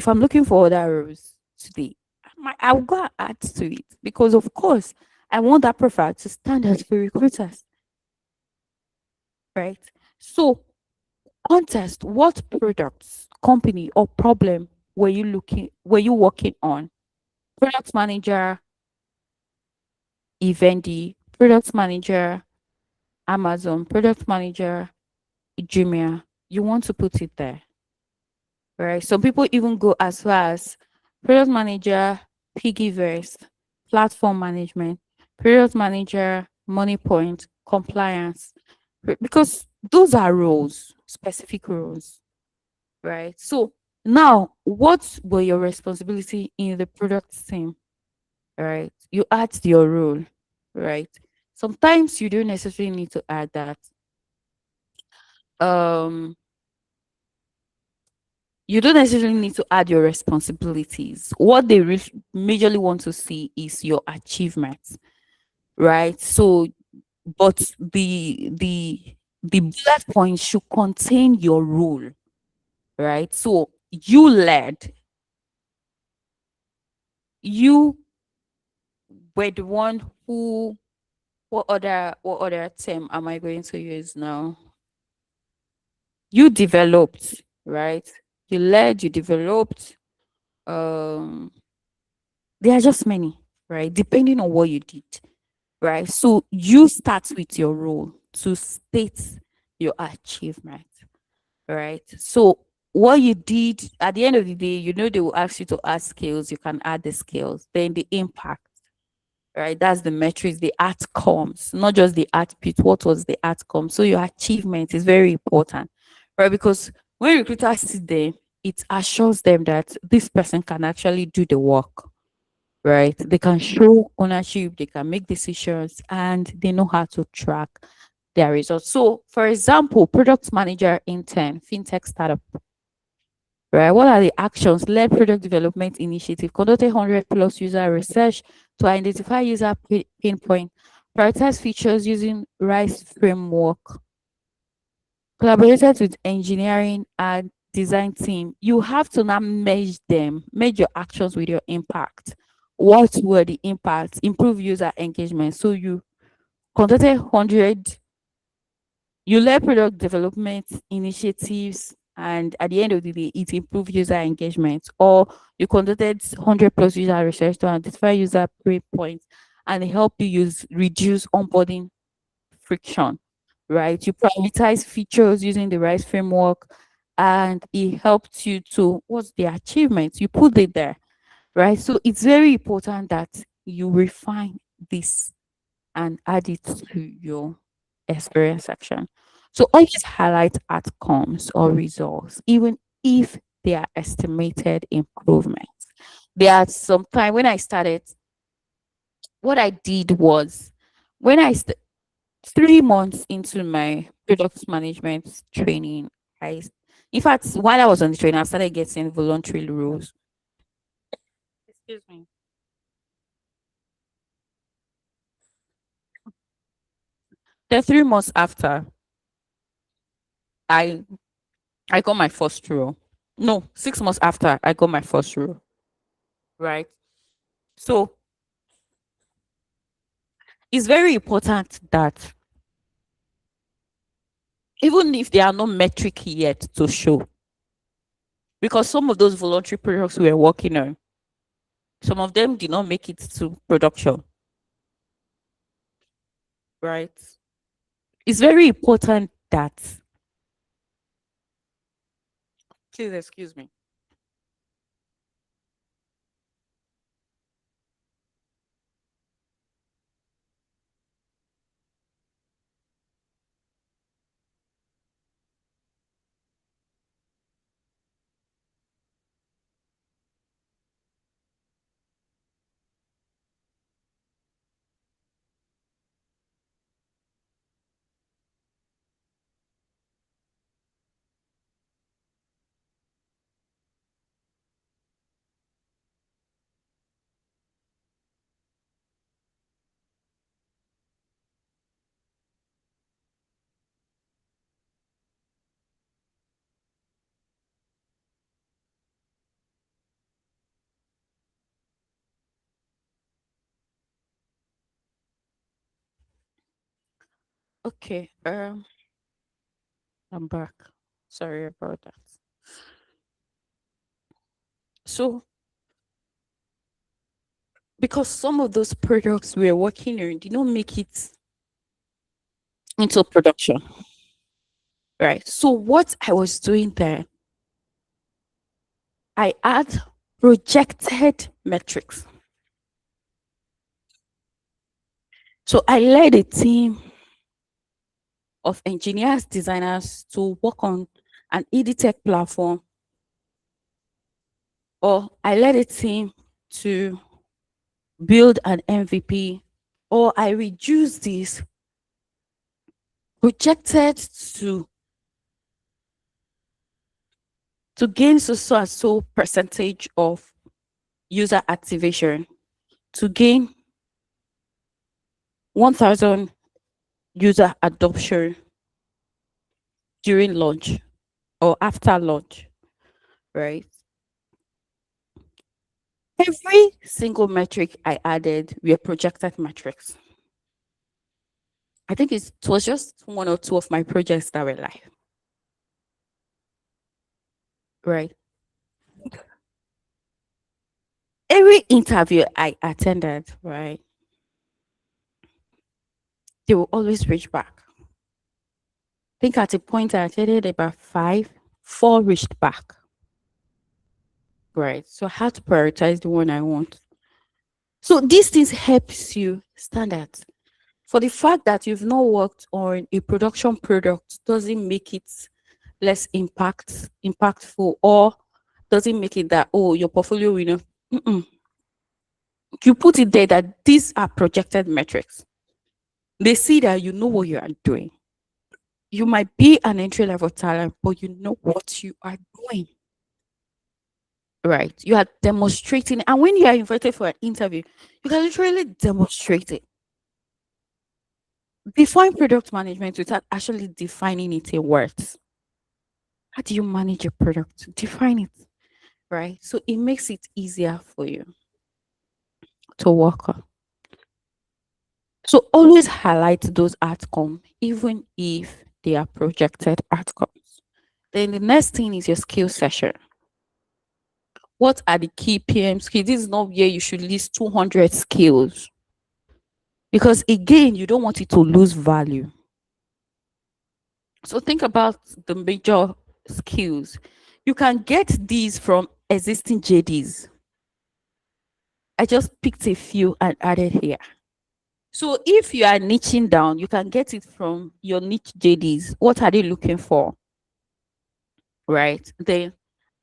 I'm looking for other roles today, I'll go and add to it because, of course, I want that profile to stand out for recruiters. Right. So, contest what products, company, or problem were you working on? Product manager, Evendi, product manager, Amazon, product manager, Jumia. You want to put it there, right? Some people even go as far as product manager, Piggyverse, platform management, product manager, money point, compliance, because those are roles, specific roles, right? So now, what were your responsibility in the product team? Right? You add your role, right? Sometimes you don't necessarily need to add that. Um, you don't necessarily need to add your responsibilities. What they majorly want to see is your achievements, right? So, but the bullet point should contain your role, right? So you led, you were the one who, what other term am I going to use now? You developed, right? You led, you developed. Um, there are just many, right? Depending on what you did, right? So you start with your role to state your achievement, right? So what you did at the end of the day, they will ask you to add skills. You can add the skills, then the impact, right? That's the metrics, the outcomes, not just the output. What was the outcome? So your achievement is very important, right? Because when recruiters sit there, it assures them that this person can actually do the work, right? They can show ownership, they can make decisions, and they know how to track their results. So, for example, product manager intern, fintech startup, right? What are the actions? Led product development initiative, conducted 100 plus user research to identify user pain point, prioritize features using RISE framework, collaborated with engineering and design team. You have to now merge them, merge your actions with your impact. What were the impacts? Improve user engagement. So you conducted 100, you led product development initiatives, and at the end of the day, it improved user engagement. Or you conducted 100 plus user research to identify user pain points and help you reduce onboarding friction, right? You prioritize features using the RISE framework, and it helped you to, what's the achievement? You put it there, right? So it's very important that you refine this and add it to your experience section. So always highlight outcomes or results, even if they are estimated improvements. There are some time when I started, what I did was, when 3 months into my product management training, in fact, while I was on the training, I started getting voluntary roles. Excuse me. Then 3 months after, I I got my first role. No, 6 months after I got my first role. Right. So it's very important that even if there are no metric yet to show, because some of those voluntary products we were working on, some of them did not make it to production. Right. It's very important that, please excuse me. Okay. I'm back. Sorry about that. So because some of those products we were working on did not make it into production. Right. So what I was doing there, I had projected metrics. So I led a team of engineers, designers to work on an EdTech platform, or I led a team to build an MVP, or I reduced this projected to gain so and so percentage of user activation, to gain 1,000 user adoption during launch or after launch. right? Every single metric I added were projected metrics. I think it was just one or two of my projects that were live. Right. Every interview I attended, right, they will always reach back. I think at a point I attended about 5, 4 reached back. Right. So I had to prioritize the one I want. So these things helps you stand out. For the fact that you've not worked on a production product doesn't make it less impactful, or doesn't make it that, oh, your portfolio will not. Mm-mm. You put it there that these are projected metrics. They see that you know what you are doing. You might be an entry level talent, but you know what you are doing. Right. You are demonstrating. And when you are invited for an interview, you can literally demonstrate it. Define product management without actually defining it in words. How do you manage your product? Define it. Right. So it makes it easier for you to work on. So always highlight those outcomes, even if they are projected outcomes. Then the next thing is your skill session. What are the key PM skills? This is not where you should list 200 skills. Because again, you don't want it to lose value. So think about the major skills. You can get these from existing JDs. I just picked a few and added here. So if you are niching down, you can get it from your niche JDs. What are they looking for? Right? Then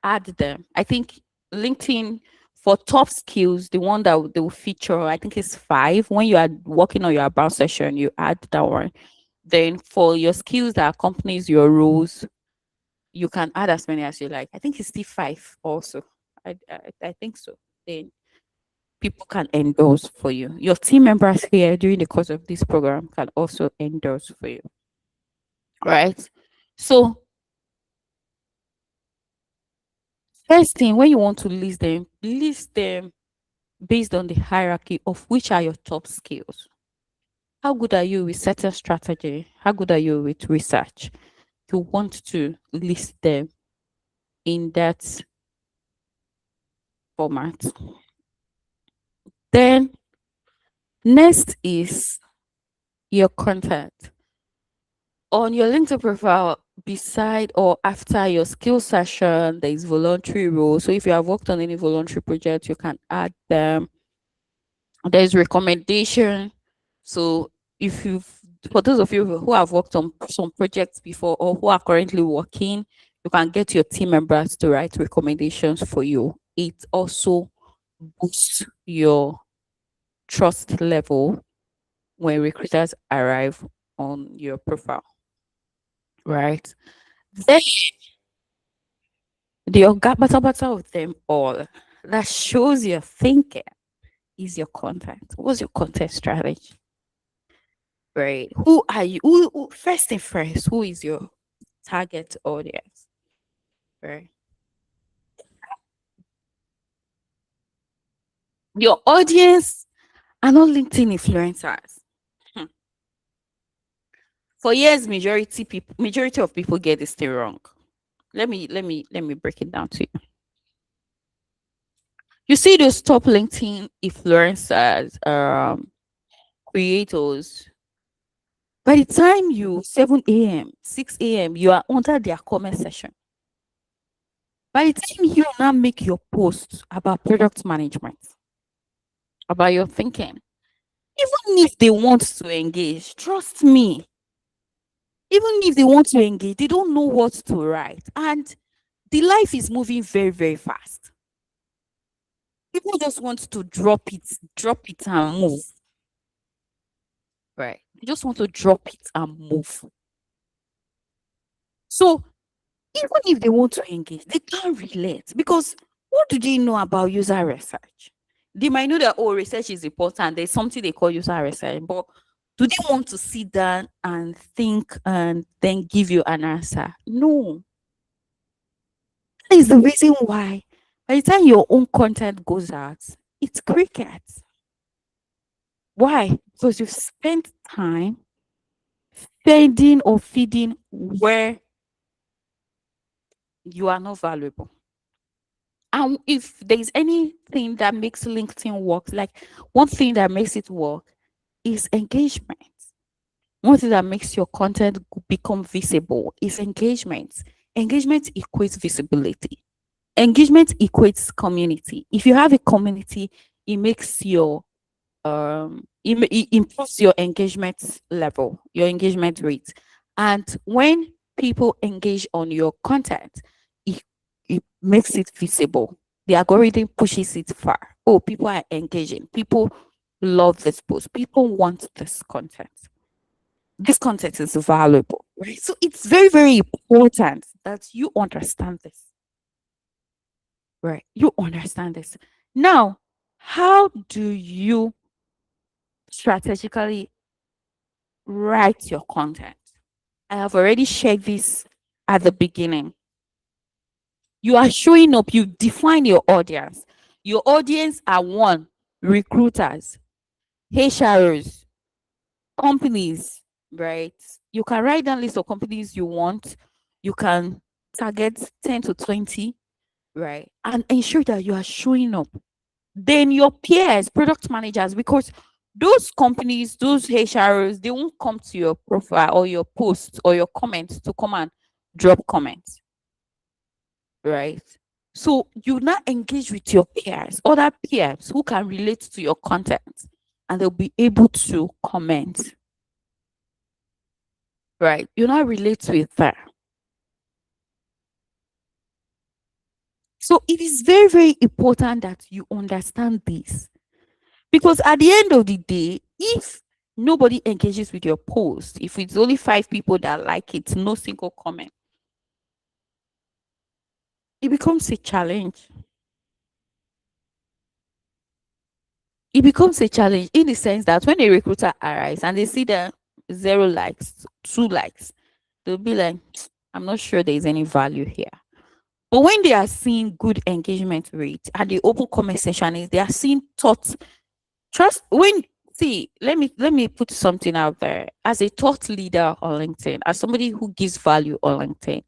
add them. I think LinkedIn for top skills, the one that they will feature, I think is 5. When you are working on your about session, you add that one. Then for your skills that accompanies your roles, you can add as many as you like. I think it's still 5 also. I think so. Then people can endorse for you. Your team members here during the course of this program can also endorse for you. Right? So first thing, when you want to list them based on the hierarchy of which are your top skills. How good are you with certain strategy? How good are you with research? You want to list them in that format. Then next is your content. On your LinkedIn profile, beside or after your skill session, there is voluntary role. So if you have worked on any voluntary project, you can add them. There's recommendation. So if you've, for those of you who have worked on some projects before or who are currently working, you can get your team members to write recommendations for you. It also boosts your trust level when recruiters arrive on your profile. Right? Then the bata of them all that shows your thinking is your content. What's your content strategy? Right? Who are you? First and first, who is your target audience? Right? Your audience are not LinkedIn influencers. Hmm. For years, majority of people get this thing wrong. Let me break it down to you. You see those top LinkedIn influencers, creators. By the time you 7 a.m., 6 a.m., you are under their comment section. By the time you now make your post about product management, about your thinking, even if they want to engage, trust me, even if they want to engage, they don't know what to write. And the life is moving very, very fast. People just want to drop it and move. Right. They just want to drop it and move. So even if they want to engage, they can't relate because what do they know about user research? They might know that, oh, research is important. There's something they call user research, but do they want to sit down and think and then give you an answer? No. is the reason why by the time your own content goes out, it's cricket. Why? Because you've spent time feeding or feeding where you are not valuable. And if there's anything that makes LinkedIn work, like one thing that makes it work is engagement. One thing that makes your content become visible is engagement. Engagement equates visibility. Engagement equates community. If you have a community, it makes your it improves your engagement level, your engagement rate. And when people engage on your content, it makes it visible. The algorithm pushes it far. Oh, people are engaging. People love this post. People want this content. This content is valuable, right? So it's very, very important that you understand this. Right? You understand this. Now, how do you strategically write your content? I have already shared this at the beginning. You are showing up, you define your audience. Your audience are one, recruiters, HRs, companies, right? You can write down list of companies you want. You can target 10 to 20, right? And ensure that you are showing up. Then your peers, product managers, because those companies, those HRs, they won't come to your profile or your post or your comments to come and drop comments, right? So you now engage with your peers, other peers who can relate to your content, and they'll be able to comment, right? You now relate with them. So it is very, very important that you understand this. Because at the end of the day, if nobody engages with your post, if it's only 5 people that like it, no single comment, it becomes a challenge. It becomes a challenge in the sense that when a recruiter arrives and they see the 0 likes, 2 likes, they'll be like, I'm not sure there's any value here. But when they are seeing good engagement rate and the open comment section is, they are seeing thoughts. Trust when see, let me put something out there. As a thought leader on LinkedIn, as somebody who gives value on LinkedIn,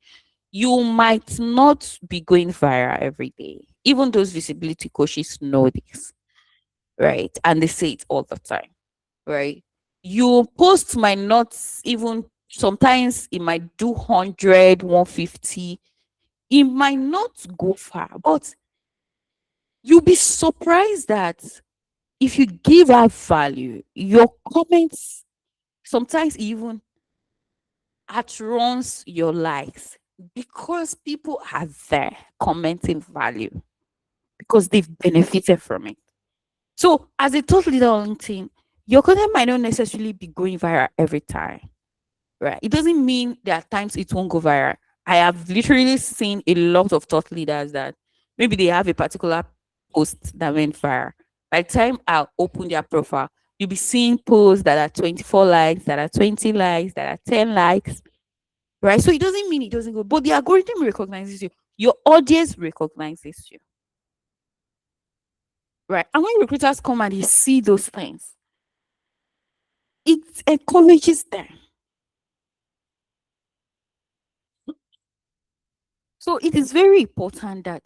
you might not be going viral every day. Even those visibility coaches know this, right? And they say it all the time, right? Your post might not even, sometimes it might do 100, 150. It might not go far, but you'll be surprised that if you give out value, your comments sometimes even outruns your likes because people are there commenting value because they've benefited from it. So, as a thought leader on LinkedIn, your content might not necessarily be going viral every time, right? It doesn't mean there are times it won't go viral. I have literally seen a lot of thought leaders that maybe they have a particular post that went viral. By the time I open their profile, you'll be seeing posts that are 24 likes, that are 20 likes, that are 10 likes, right? So it doesn't mean it doesn't go, but the algorithm recognizes you. Your audience recognizes you, right? And when recruiters come and they see those things, it encourages them. So it is very important that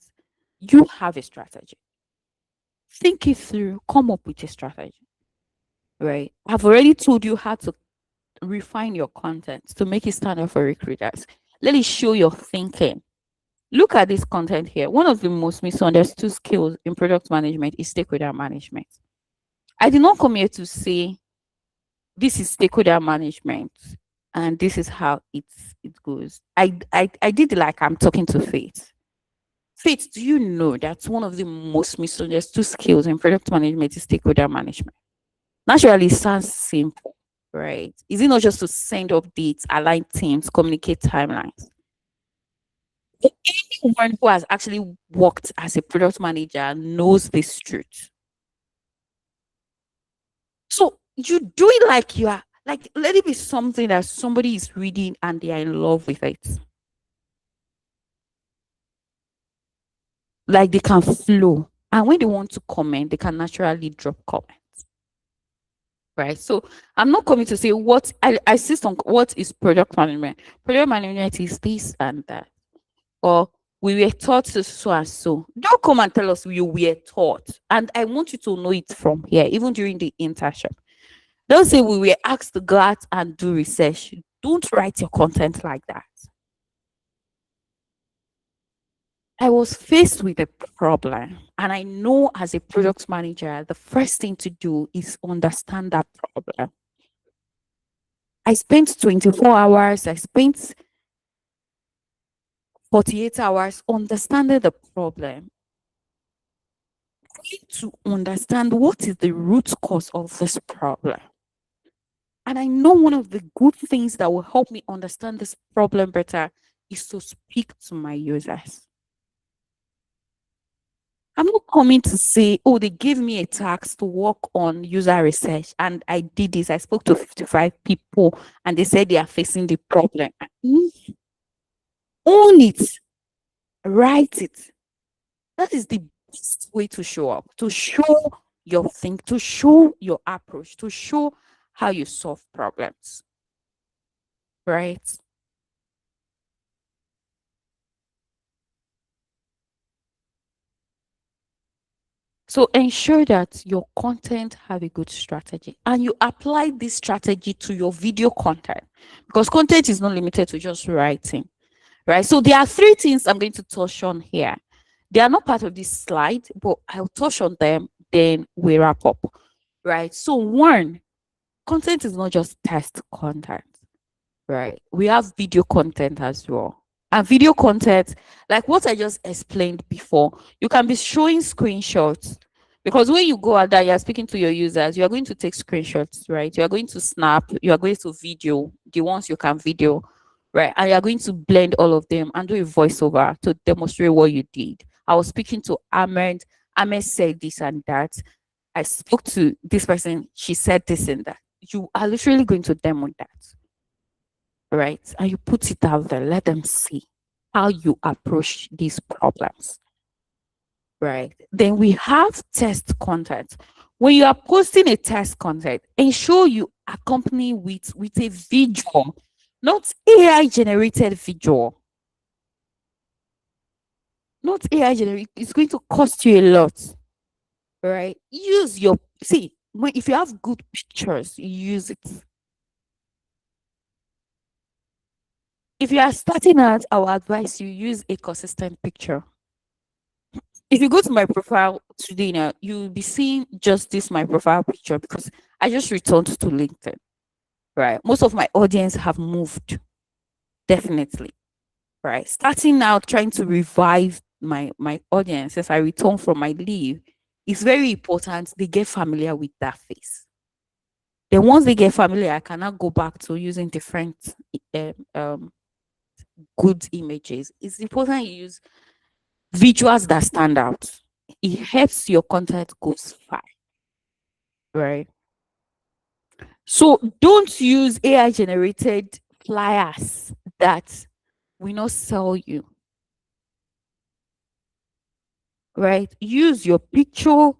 you have a strategy. Think it through, come up with a strategy, right? I've already told you how to refine your content to make it stand out for recruiters. Let it show your thinking. Look at this content here. One of the most misunderstood skills in product management is stakeholder management. I did not come here to say this is stakeholder management and this is how it goes. I did like I'm talking to Faith. Faith, do you know that one of the most misunderstood skills in product management is stakeholder management? Naturally, it sounds simple, right? Is it not just to send updates, align teams, communicate timelines? Anyone who has actually worked as a product manager knows this truth. So you do it like you are, like, let it be something that somebody is reading and they are in love with it. like they can flow. And when they want to comment, they can naturally drop comments. Right. So I'm not coming to say what I see some what is product management. Product management is this and that. Or we were taught so and so. Don't come and tell us you were taught. And I want you to know it from here, even during the internship. Don't say we were asked to go out and do research. Don't write your content like that. I was faced with a problem, and I know as a product manager, the first thing to do is understand that problem. I spent 24 hours, I spent 48 hours understanding the problem, trying to understand what is the root cause of this problem. And I know one of the good things that will help me understand this problem better is to speak to my users. I'm not coming to say, oh, they gave me a task to work on user research and I did this. I spoke to 55 people and they said they are facing the problem. Own it, write it. That is the best way to show up, to show your thing, to show your approach, to show how you solve problems. Right? So ensure that your content have a good strategy and you apply this strategy to your video content, because content is not limited to just writing, right? So there are 3 things I'm going to touch on here. They are not part of this slide, but I'll touch on them, then we wrap up, right? So 1, content is not just text content, right? We have video content as well. And video content, like what I just explained before, you can be showing screenshots, because when you go out there, you're speaking to your users, you're going to take screenshots, right? You're going to snap, you're going to video the ones you can video, right? And you're going to blend all of them and do a voiceover to demonstrate what you did. I was speaking to Ahmed. Ahmed said this and that. I spoke to this person, she said this and that. You are literally going to demo that, right? And you put it out there, let them see how you approach these problems, right? Then we have test content. When you are posting a test content, ensure you accompany with a visual, not AI generated visual. Not AI generated. It's going to cost you a lot, right? Use your if you have good pictures, use it. If you are starting out, I will advise you use a consistent picture. If you go to my profile today now, you'll be seeing just this my profile picture, because I just returned to LinkedIn, right? Most of my audience have moved, definitely, right? Starting now, trying to revive my audience as I return from my leave, it's very important they get familiar with that face. Then once they get familiar, I cannot go back to using different good images. It's important you use visuals that stand out. It helps your content goes far, right? So don't use AI generated flyers that will not sell you, right? Use your picture.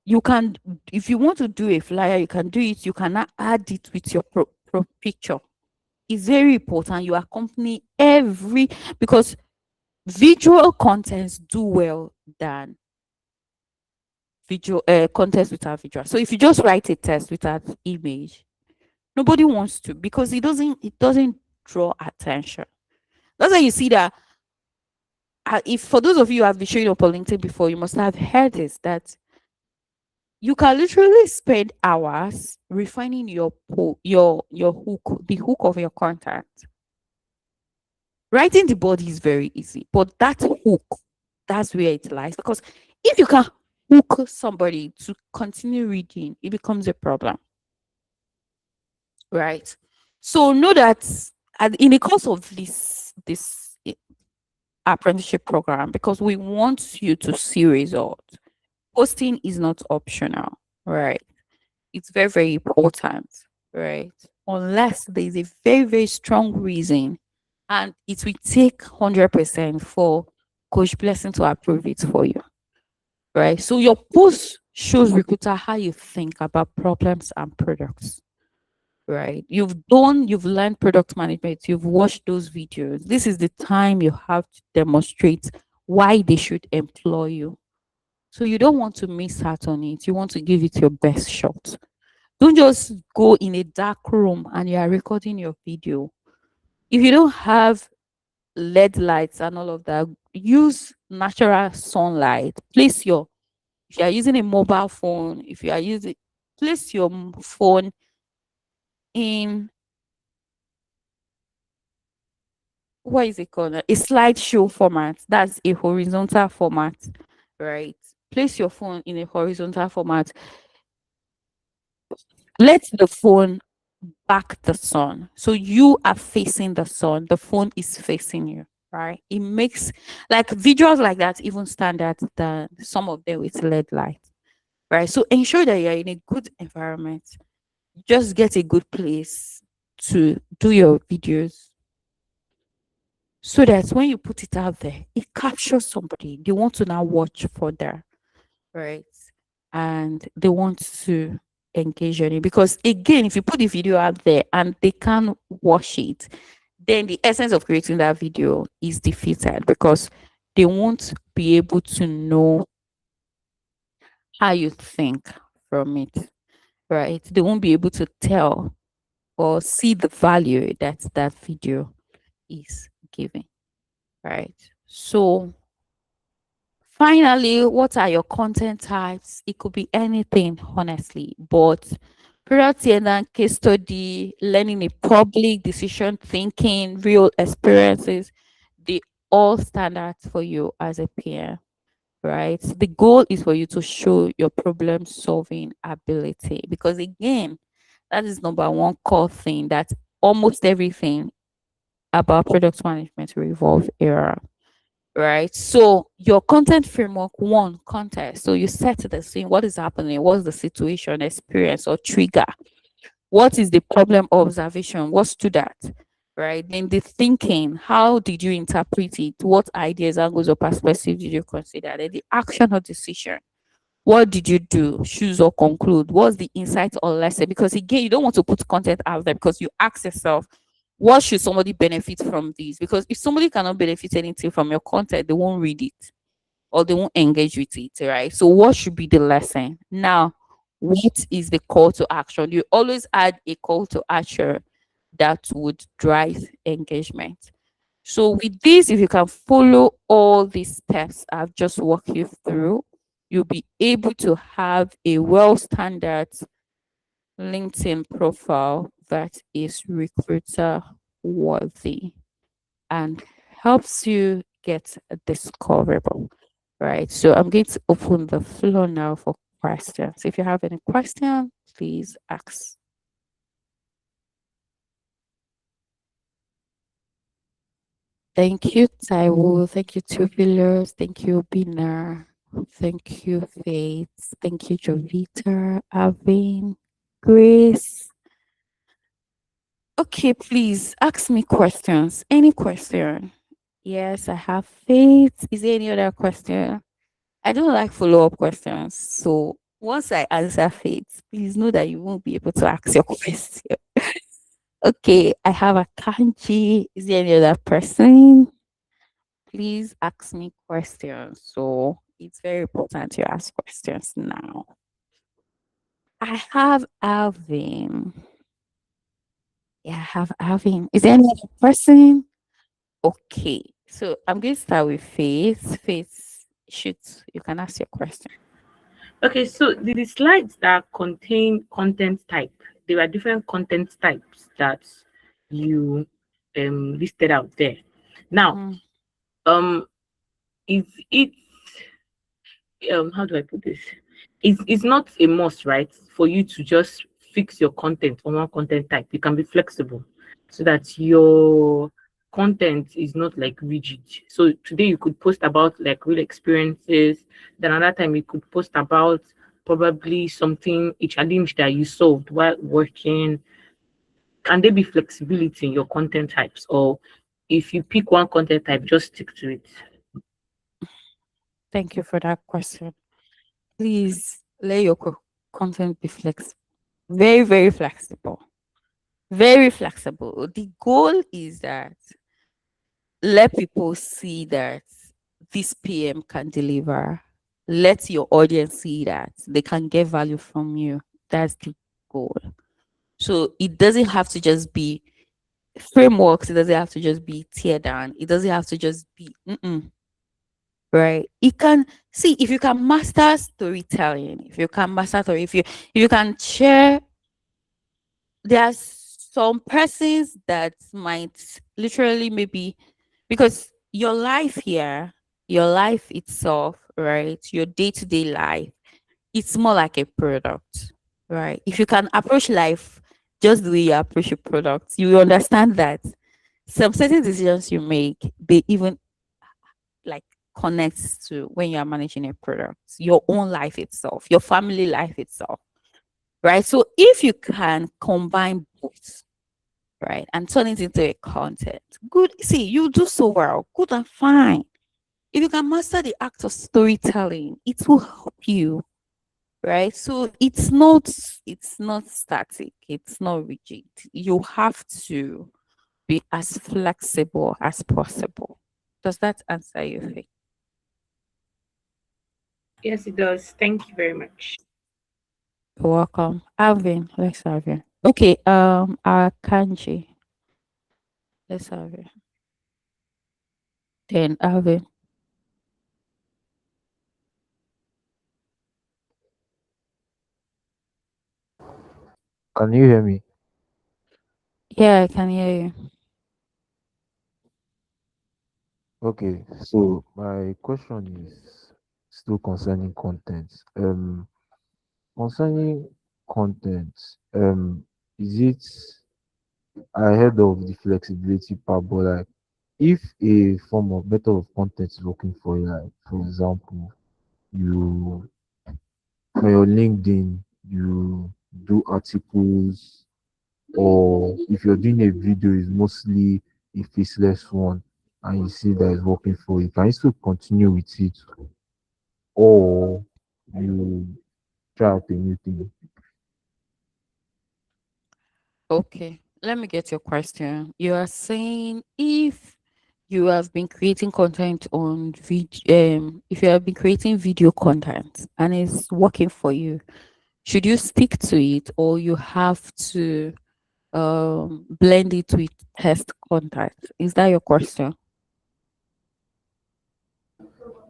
You can, if you want to do a flyer, you can do it. You cannot add it with your picture. It's very important you accompany because visual contents do well than visual content without visual. So if you just write a text without image, nobody wants to, because it doesn't draw attention. That's why you see that if for those of you who have been showing up on LinkedIn before, you must have heard this, that you can literally spend hours refining your hook, the hook of your content. Writing the body is very easy, but that hook, that's where it lies. Because if you can hook somebody to continue reading, it becomes a problem, right? So know that in the course of this apprenticeship program, because we want you to see results, posting is not optional, right? It's very, very important, right? Unless there is a very, very strong reason, and it will take 100% for Coach Blessing to approve it for you, right? So your post shows recruiter how you think about problems and products, right? You've learned product management, you've watched those videos. This is the time you have to demonstrate why they should employ you. So you don't want to miss out on it. You want to give it your best shot. Don't just go in a dark room and you are recording your video. If you don't have LED lights and all of that, use natural sunlight. If you are using a mobile phone, if you are using, place your phone in, what is it called? A slideshow format. That's a horizontal format, right? Place your phone in a horizontal format. Let the phone back the sun. So you are facing the sun, the phone is facing you, right? It makes like visuals like that even stand out than some of them with LED light, right? So ensure that you're in a good environment. Just get a good place to do your videos so that when you put it out there, it captures somebody. They want to now watch further, right? And they want to engage on it. Because again, if you put the video out there and they can't watch it, then the essence of creating that video is defeated because they won't be able to know how you think from it, right? They won't be able to tell or see the value that that video is giving, right? So finally, what are your content types? It could be anything, honestly, but product and case study, learning in public, decision thinking, real experiences, they all stand out for you as a peer, right? The goal is for you to show your problem solving ability because, again, that is number one core thing that almost everything about product management revolve around, right? So your content framework, one, context. So you set the scene. What is happening? What's the situation, experience, or trigger? What is the problem or observation? What stood out? Right? Then the thinking. How did you interpret it? What ideas, angles, or perspectives did you consider? Then the action or decision. What did you do? Choose or conclude? What's the insight or lesson? Because again, you don't want to put content out there because you ask yourself, what should somebody benefit from this? Because if somebody cannot benefit anything from your content, they won't read it or they won't engage with it, right? So, what should be the lesson? Now, what is the call to action? You always add a call to action that would drive engagement. So, with this, if you can follow all these steps I've just walked you through, you'll be able to have a well standard LinkedIn profile that is recruiter worthy and helps you get discoverable, right? So I'm going to open the floor now for questions. If you have any question, please ask. Thank you, Taiwo. Thank you, Tubular. Thank you, Bina. Thank you, Faith. Thank you, Jovita, Avin, Grace. Okay, please ask me questions. Any question? Yes, I have Faith. Is there any other question? I don't like follow-up questions. So once I answer Faith, please know that you won't be able to ask your question. Okay, I have a Kanji. Is there any other person? Please ask me questions. So it's very important you ask questions now. I have Alvin. Yeah, I have Alvin. Is there any other person? Okay, so I'm going to start with Faith. Faith, shoot, you can ask your question. Okay, so the slides that contain content type, there are different content types that you listed out there. Now, is it how do I put this? It's not a must, right? For you to just fix your content on one content type. You can be flexible so that your content is not like rigid. So today you could post about like real experiences, then another time you could post about probably something, a challenge that you solved while working. Can there be flexibility in your content types? Or if you pick one content type, just stick to it? Thank you for that question. Please let your content be flexible. Very, very flexible. Very flexible. The goal is that let people see that this PM can deliver. Let your audience see that they can get value from you. That's the goal. So it doesn't have to just be frameworks. It doesn't have to just be tear down. It doesn't have to just be right. It can see if you can master storytelling. If you can master story, if you can share. There's some persons that might literally maybe because your life here, your life itself, right? Your day-to-day life, it's more like a product, right? If you can approach life just the way you approach your product, you will understand that some certain decisions you make, they even like connects to when you are managing a product, your own life itself, your family life itself, right? So if you can combine both, right, and turn it into a content, good. See, you do so well, good and fine. If you can master the act of storytelling, it will help you, right? So it's not static, it's not rigid. You have to be as flexible as possible. Does that answer your thing? Yes, it does. Thank you very much. You're welcome. Alvin, let's have you. Okay, our kanji. Let's have you. Then Alvin. Can you hear me? Yeah, I can hear you. Okay, so my question is still concerning content. Concerning content, is it ahead of the flexibility part, but like if a form of method of content is working for you, like for example, you for your LinkedIn, you do articles, or if you're doing a video, it's mostly a faceless one, and you see that it's working for you, can you still continue with it, or you try out a new thing? Okay, let me get your question. You are saying if you have been creating content on if you have been creating video content and it's working for you, should you stick to it or you have to blend it with test content? Is that your question?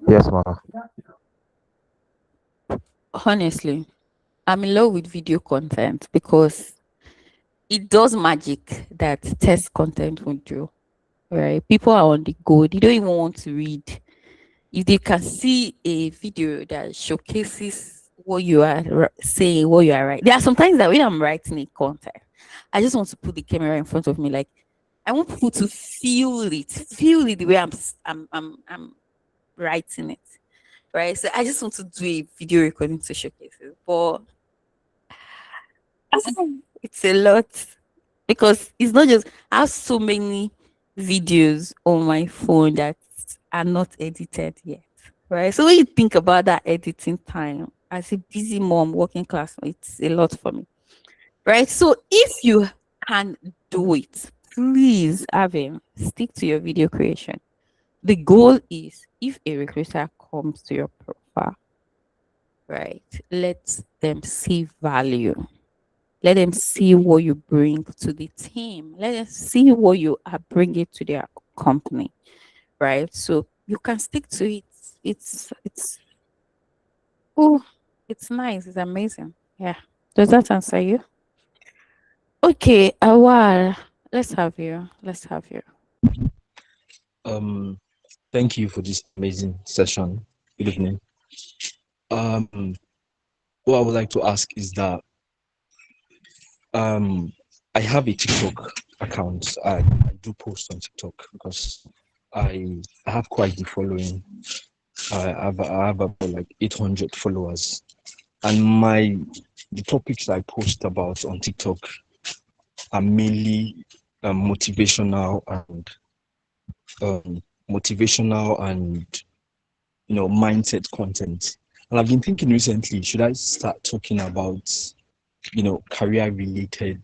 Yes, ma. Honestly, I'm in love with video content because it does magic that test content won't do. Right? People are on the go. They don't even want to read. If they can see a video that showcases what you are saying, what you are writing. There are sometimes that when I'm writing a content, I just want to put the camera in front of me. Like I want people to feel it the way I'm writing it. Right. So I just want to do a video recording to showcase it. But it's a lot because it's not just I have so many videos on my phone that are not edited yet. Right. So when you think about that editing time as a busy mom, working class, it's a lot for me. Right. So if you can do it, please Avin, stick to your video creation. The goal is if a recruiter comes to your profile, right, let them see value. Let them see what you bring to the team. Let them see what you are bringing to their company, right? So you can stick to it. It's oh, it's nice. It's amazing. Yeah. Does that answer you? Okay, Awal. Let's have you. Let's have you. Um, Thank you for this amazing session. Good evening. Um, what I would like to ask is that I have a TikTok account. I do post on TikTok because I have quite the following. I have about like 800 followers, and the topics I post about on TikTok are mainly motivational and mindset content. And I've been thinking recently, should I start talking about, career related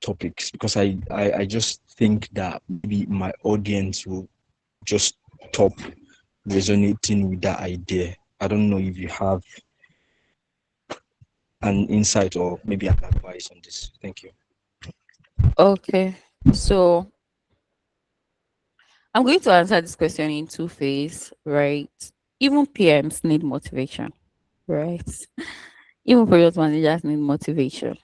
topics? Because I just think that maybe my audience will just stop resonating with that idea. I don't know if you have an insight or maybe an advice on this. Thank you. Okay, so I'm going to answer this question in two phases, right? Even PMs need motivation, right? Even project managers need motivation.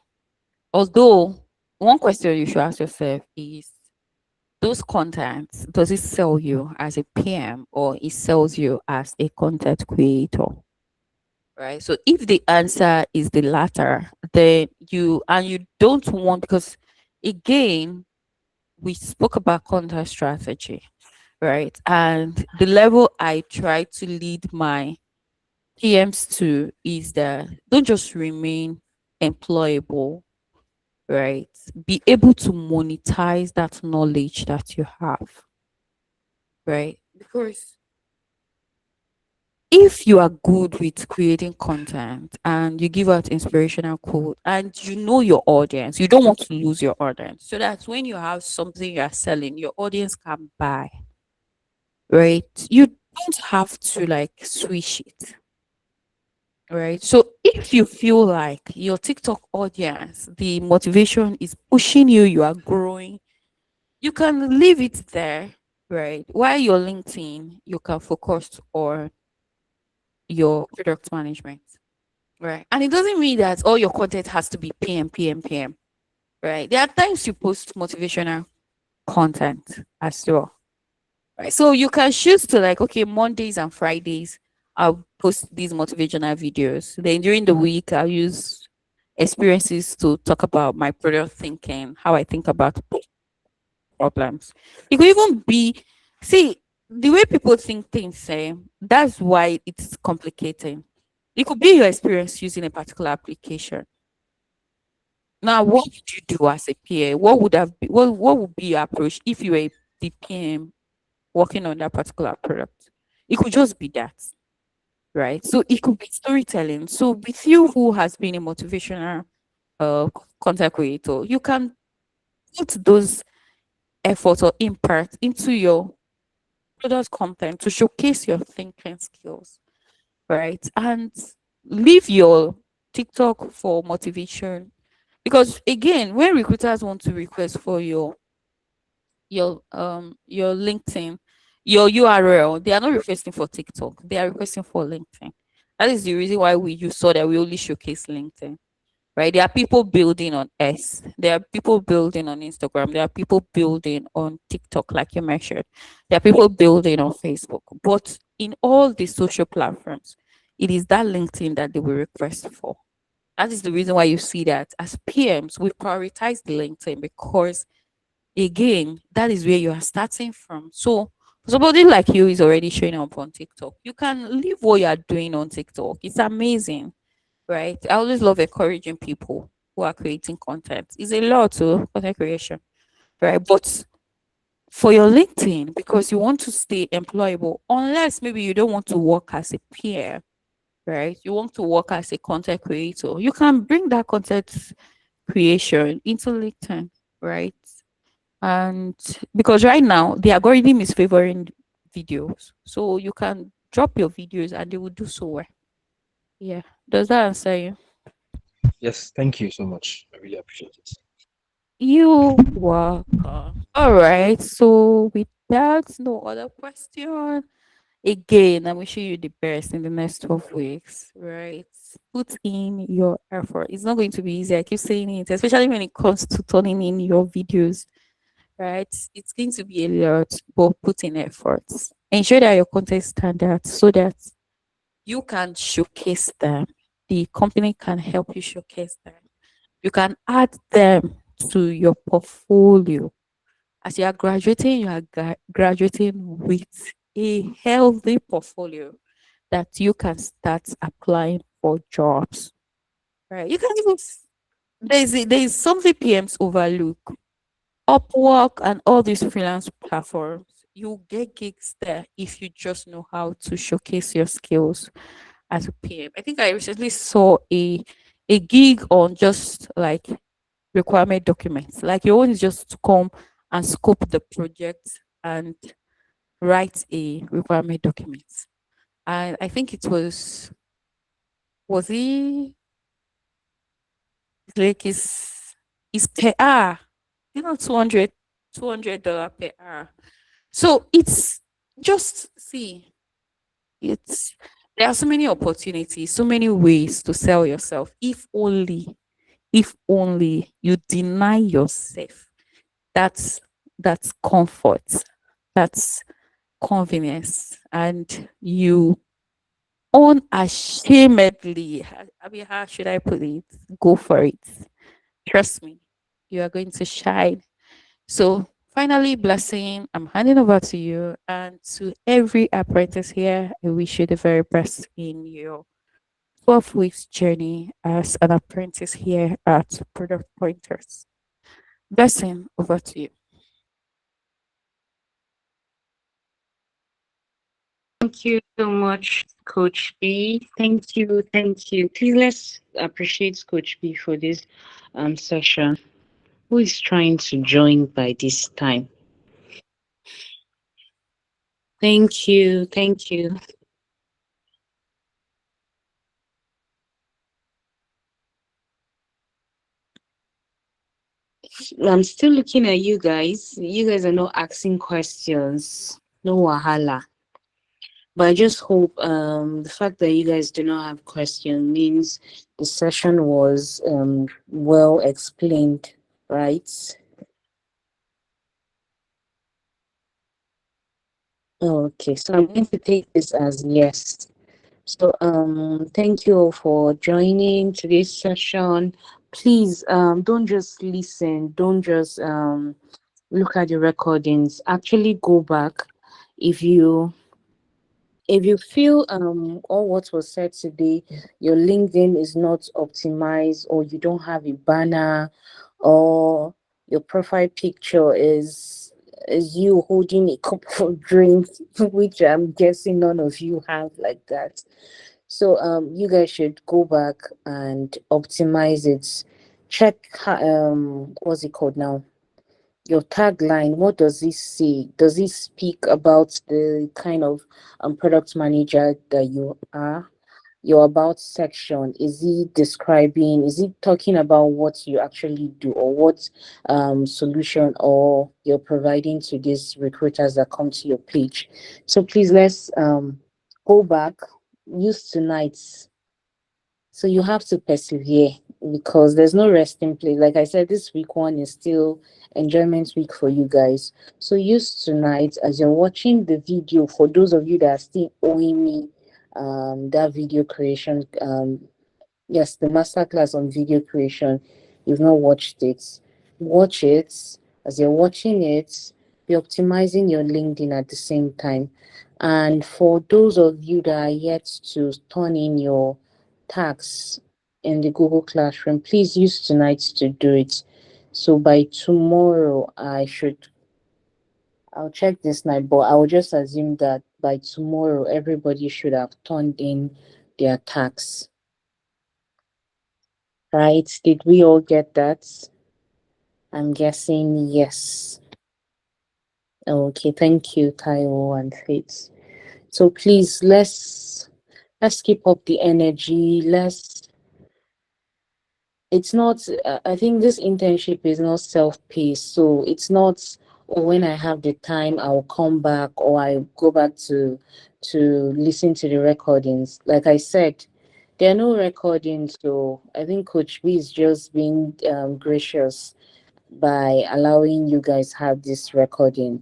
Although, one question you should ask yourself is, those contents, does it sell you as a PM or it sells you as a content creator? Right. So if the answer is the latter, then you don't want, because again, we spoke about content strategy, right? And the level I try to lead my PMs to is that don't just remain employable, right? Be able to monetize that knowledge that you have, right? Because if you are good with creating content and you give out inspirational quote and you know your audience, you don't want to lose your audience. So that when you have something you are selling, your audience can buy, right? You don't have to like switch it, right? So if you feel like your TikTok audience, the motivation is pushing you, you are growing, you can leave it there, right? While your LinkedIn, you can focus on your product management, right? And it doesn't mean that all your content has to be PM, right? There are times you post motivational content as well, right? So you can choose to like, okay, Mondays and Fridays, I'll post these motivational videos. Then during the week, I'll use experiences to talk about my product thinking, how I think about problems. It could even be, see, the way people think things, that's why it's complicating. It could be your experience using a particular application. Now, what would you do as a peer? What would be your approach if you were the PM working on that particular product? It could just be that, right? So it could be storytelling. So with you who has been a motivational uh content creator, you can put those efforts or impact into your product content to showcase your thinking skills, right? And leave your TikTok for motivation. Because again, when recruiters want to request for your LinkedIn, your URL, they are not requesting for TikTok, they are requesting for LinkedIn. That is the reason why you saw that we only showcase LinkedIn. Right? There are people building on S. There are people building on Instagram. There are people building on TikTok, like you mentioned. There are people building on Facebook. But in all the social platforms, it is that LinkedIn that they will request for. That is the reason why you see that as PMs, we prioritize the LinkedIn because, again, that is where you are starting from. So, somebody like you is already showing up on TikTok. You can leave what you are doing on TikTok. It's amazing, right? I always love encouraging people who are creating content. It's a lot to content creation, right? But for your LinkedIn, because you want to stay employable, unless maybe you don't want to work as a peer, right? You want to work as a content creator, you can bring that content creation into LinkedIn, right? And because right now the algorithm is favoring videos, so you can drop your videos and they will do so well. Yeah. Does that answer you? Yes, thank you so much. I really appreciate it. You welcome. All right. So without no other question, again, I'm wishing you the best in the next 12 weeks. Right. Put in your effort. It's not going to be easy. I keep saying it, especially when it comes to turning in your videos. Right. It's going to be a lot, but put in efforts. Ensure that your content standards so that you can showcase them. The company can help you showcase them. You can add them to your portfolio. As you are graduating, you are graduating with a healthy portfolio that you can start applying for jobs. Right? You can even there is something PMs overlook. Upwork and all these freelance platforms. you get gigs there if you just know how to showcase your skills as a PM. I think I recently saw a gig on just like requirement documents. Like your own is just to come and scope the project and write a requirement document. And I think it was he like is per hour, $200 per hour. So it's just see, it's there are so many opportunities, so many ways to sell yourself. If only you deny yourself that's that's comfort, that's convenience, and you unashamedly, I mean, how should I put it? Go for it. Trust me, you are going to shine. So, finally, Blessing, I'm handing over to you and to every apprentice here. I wish you the very best in your 12 weeks journey as an apprentice here at Product Pointers. Blessing, over to you. Thank you so much, Coach B. Thank you, thank you. Please let's appreciate Coach B for this session. Who is trying to join by this time? Thank you, thank you. I'm still looking at you guys. You guys are not asking questions. No wahala. But I just hope the fact that you guys do not have questions means the session was well explained, right? Okay, so I'm going to take this as yes. So thank you all for joining today's session. Please don't just listen, don't just look at the recordings. Actually go back if you feel all what was said today, your LinkedIn is not optimized, or you don't have a banner, or your profile picture is you holding a cup of drinks, which I'm guessing none of you have like that. So you guys should go back and optimize it. Check what's it called now? Your tagline, what does this say? Does it speak about the kind of product manager that you are? Your about section, is it describing, is it talking about what you actually do, or what solution or you're providing to these recruiters that come to your page? So please let's go back, use tonight's, so you have to persevere, because there's no resting place. Like I said, this week one is still enjoyment week for you guys. So use tonight as you're watching the video. For those of you that are still owing me that video creation, yes, the masterclass on video creation, you've not watched it. Watch it. As you're watching it, be optimizing your LinkedIn at the same time. And for those of you that are yet to turn in your tags in the Google Classroom, please use tonight to do it. So by tomorrow, I'll check this night, but I will just assume that by tomorrow, everybody should have turned in their tags. Right? Did we all get that? I'm guessing yes. Okay, thank you, Taiwo and Faith. So please let's keep up the energy. It's not I think this internship is not self-paced, so it's not, oh, when I have the time I'll come back, or I go back to listen to the recordings. Like I said, there are no recordings, so I think Coach B is just being gracious by allowing you guys have this recording.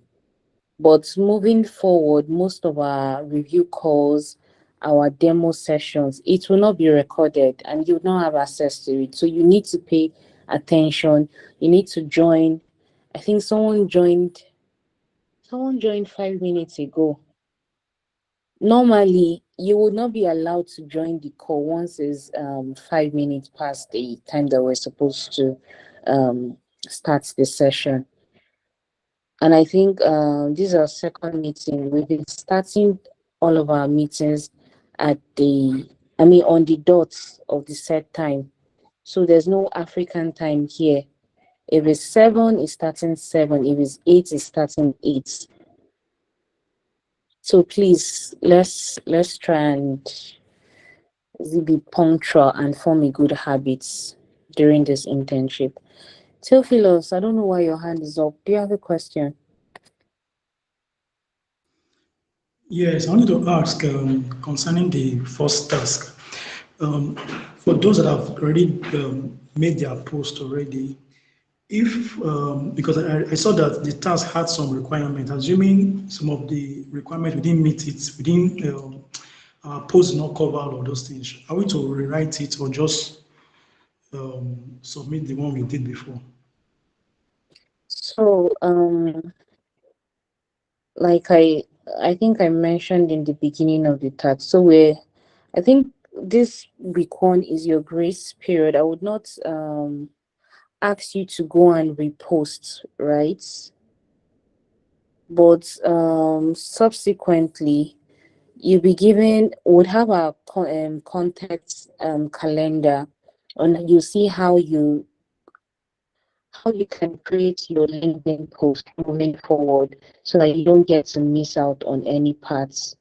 But moving forward, most of our review calls, our demo sessions, it will not be recorded and you will not have access to it. So you need to pay attention. You need to join. I think someone joined 5 minutes ago. Normally, you would not be allowed to join the call once it's 5 minutes past the time that we're supposed to start the session. And I think this is our second meeting. We've been starting all of our meetings on the dots of the set time. So there's no African time here. If it's 7, it's starting 7. If it's 8, it's starting 8. So please, let's try and be punctual and form a good habits during this internship. Theophilus, I don't know why your hand is up. Do you have a question? Yes, I wanted to ask concerning the first task. For those that have already made their post already, if because I saw that the task had some requirement, assuming some of the requirements we didn't meet it, we didn't post not cover all of those things. Are we to rewrite it or just submit the one we did before? So like I think I mentioned in the beginning of the task. So I think this week 1 is your grace period. I would not ask you to go and repost, right? But subsequently you'll be would have a contact calendar, and you see how you can create your LinkedIn post moving forward so that you don't get to miss out on any parts.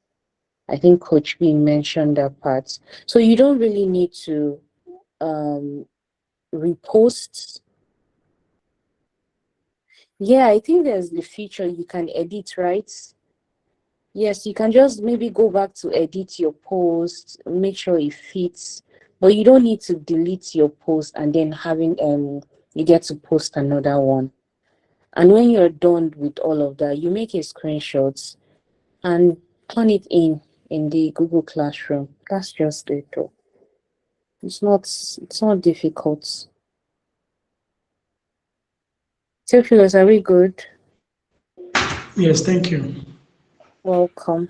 I think Coach B mentioned that part. So you don't really need to repost. Yeah, I think there's the feature you can edit, right? Yes, you can just maybe go back to edit your post, make sure it fits, but you don't need to delete your post and then having you get to post another one. And when you're done with all of that, you make a screenshot and turn it in the Google Classroom. That's just it though. It's not difficult. Theophilus, are we good? Yes, thank you. Welcome.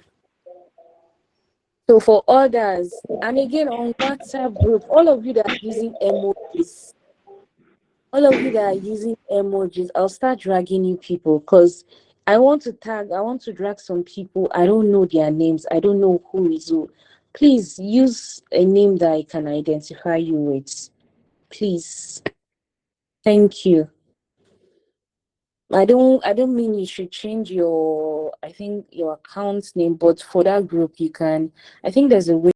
So for others, and again on WhatsApp group, all of you that are using emojis, I'll start dragging you people because I want to drag some people. I don't know their names. I don't know who is who. Please use a name that I can identify you with. Please. Thank you. I don't mean you should change your account name, but for that group you can. I think there's a way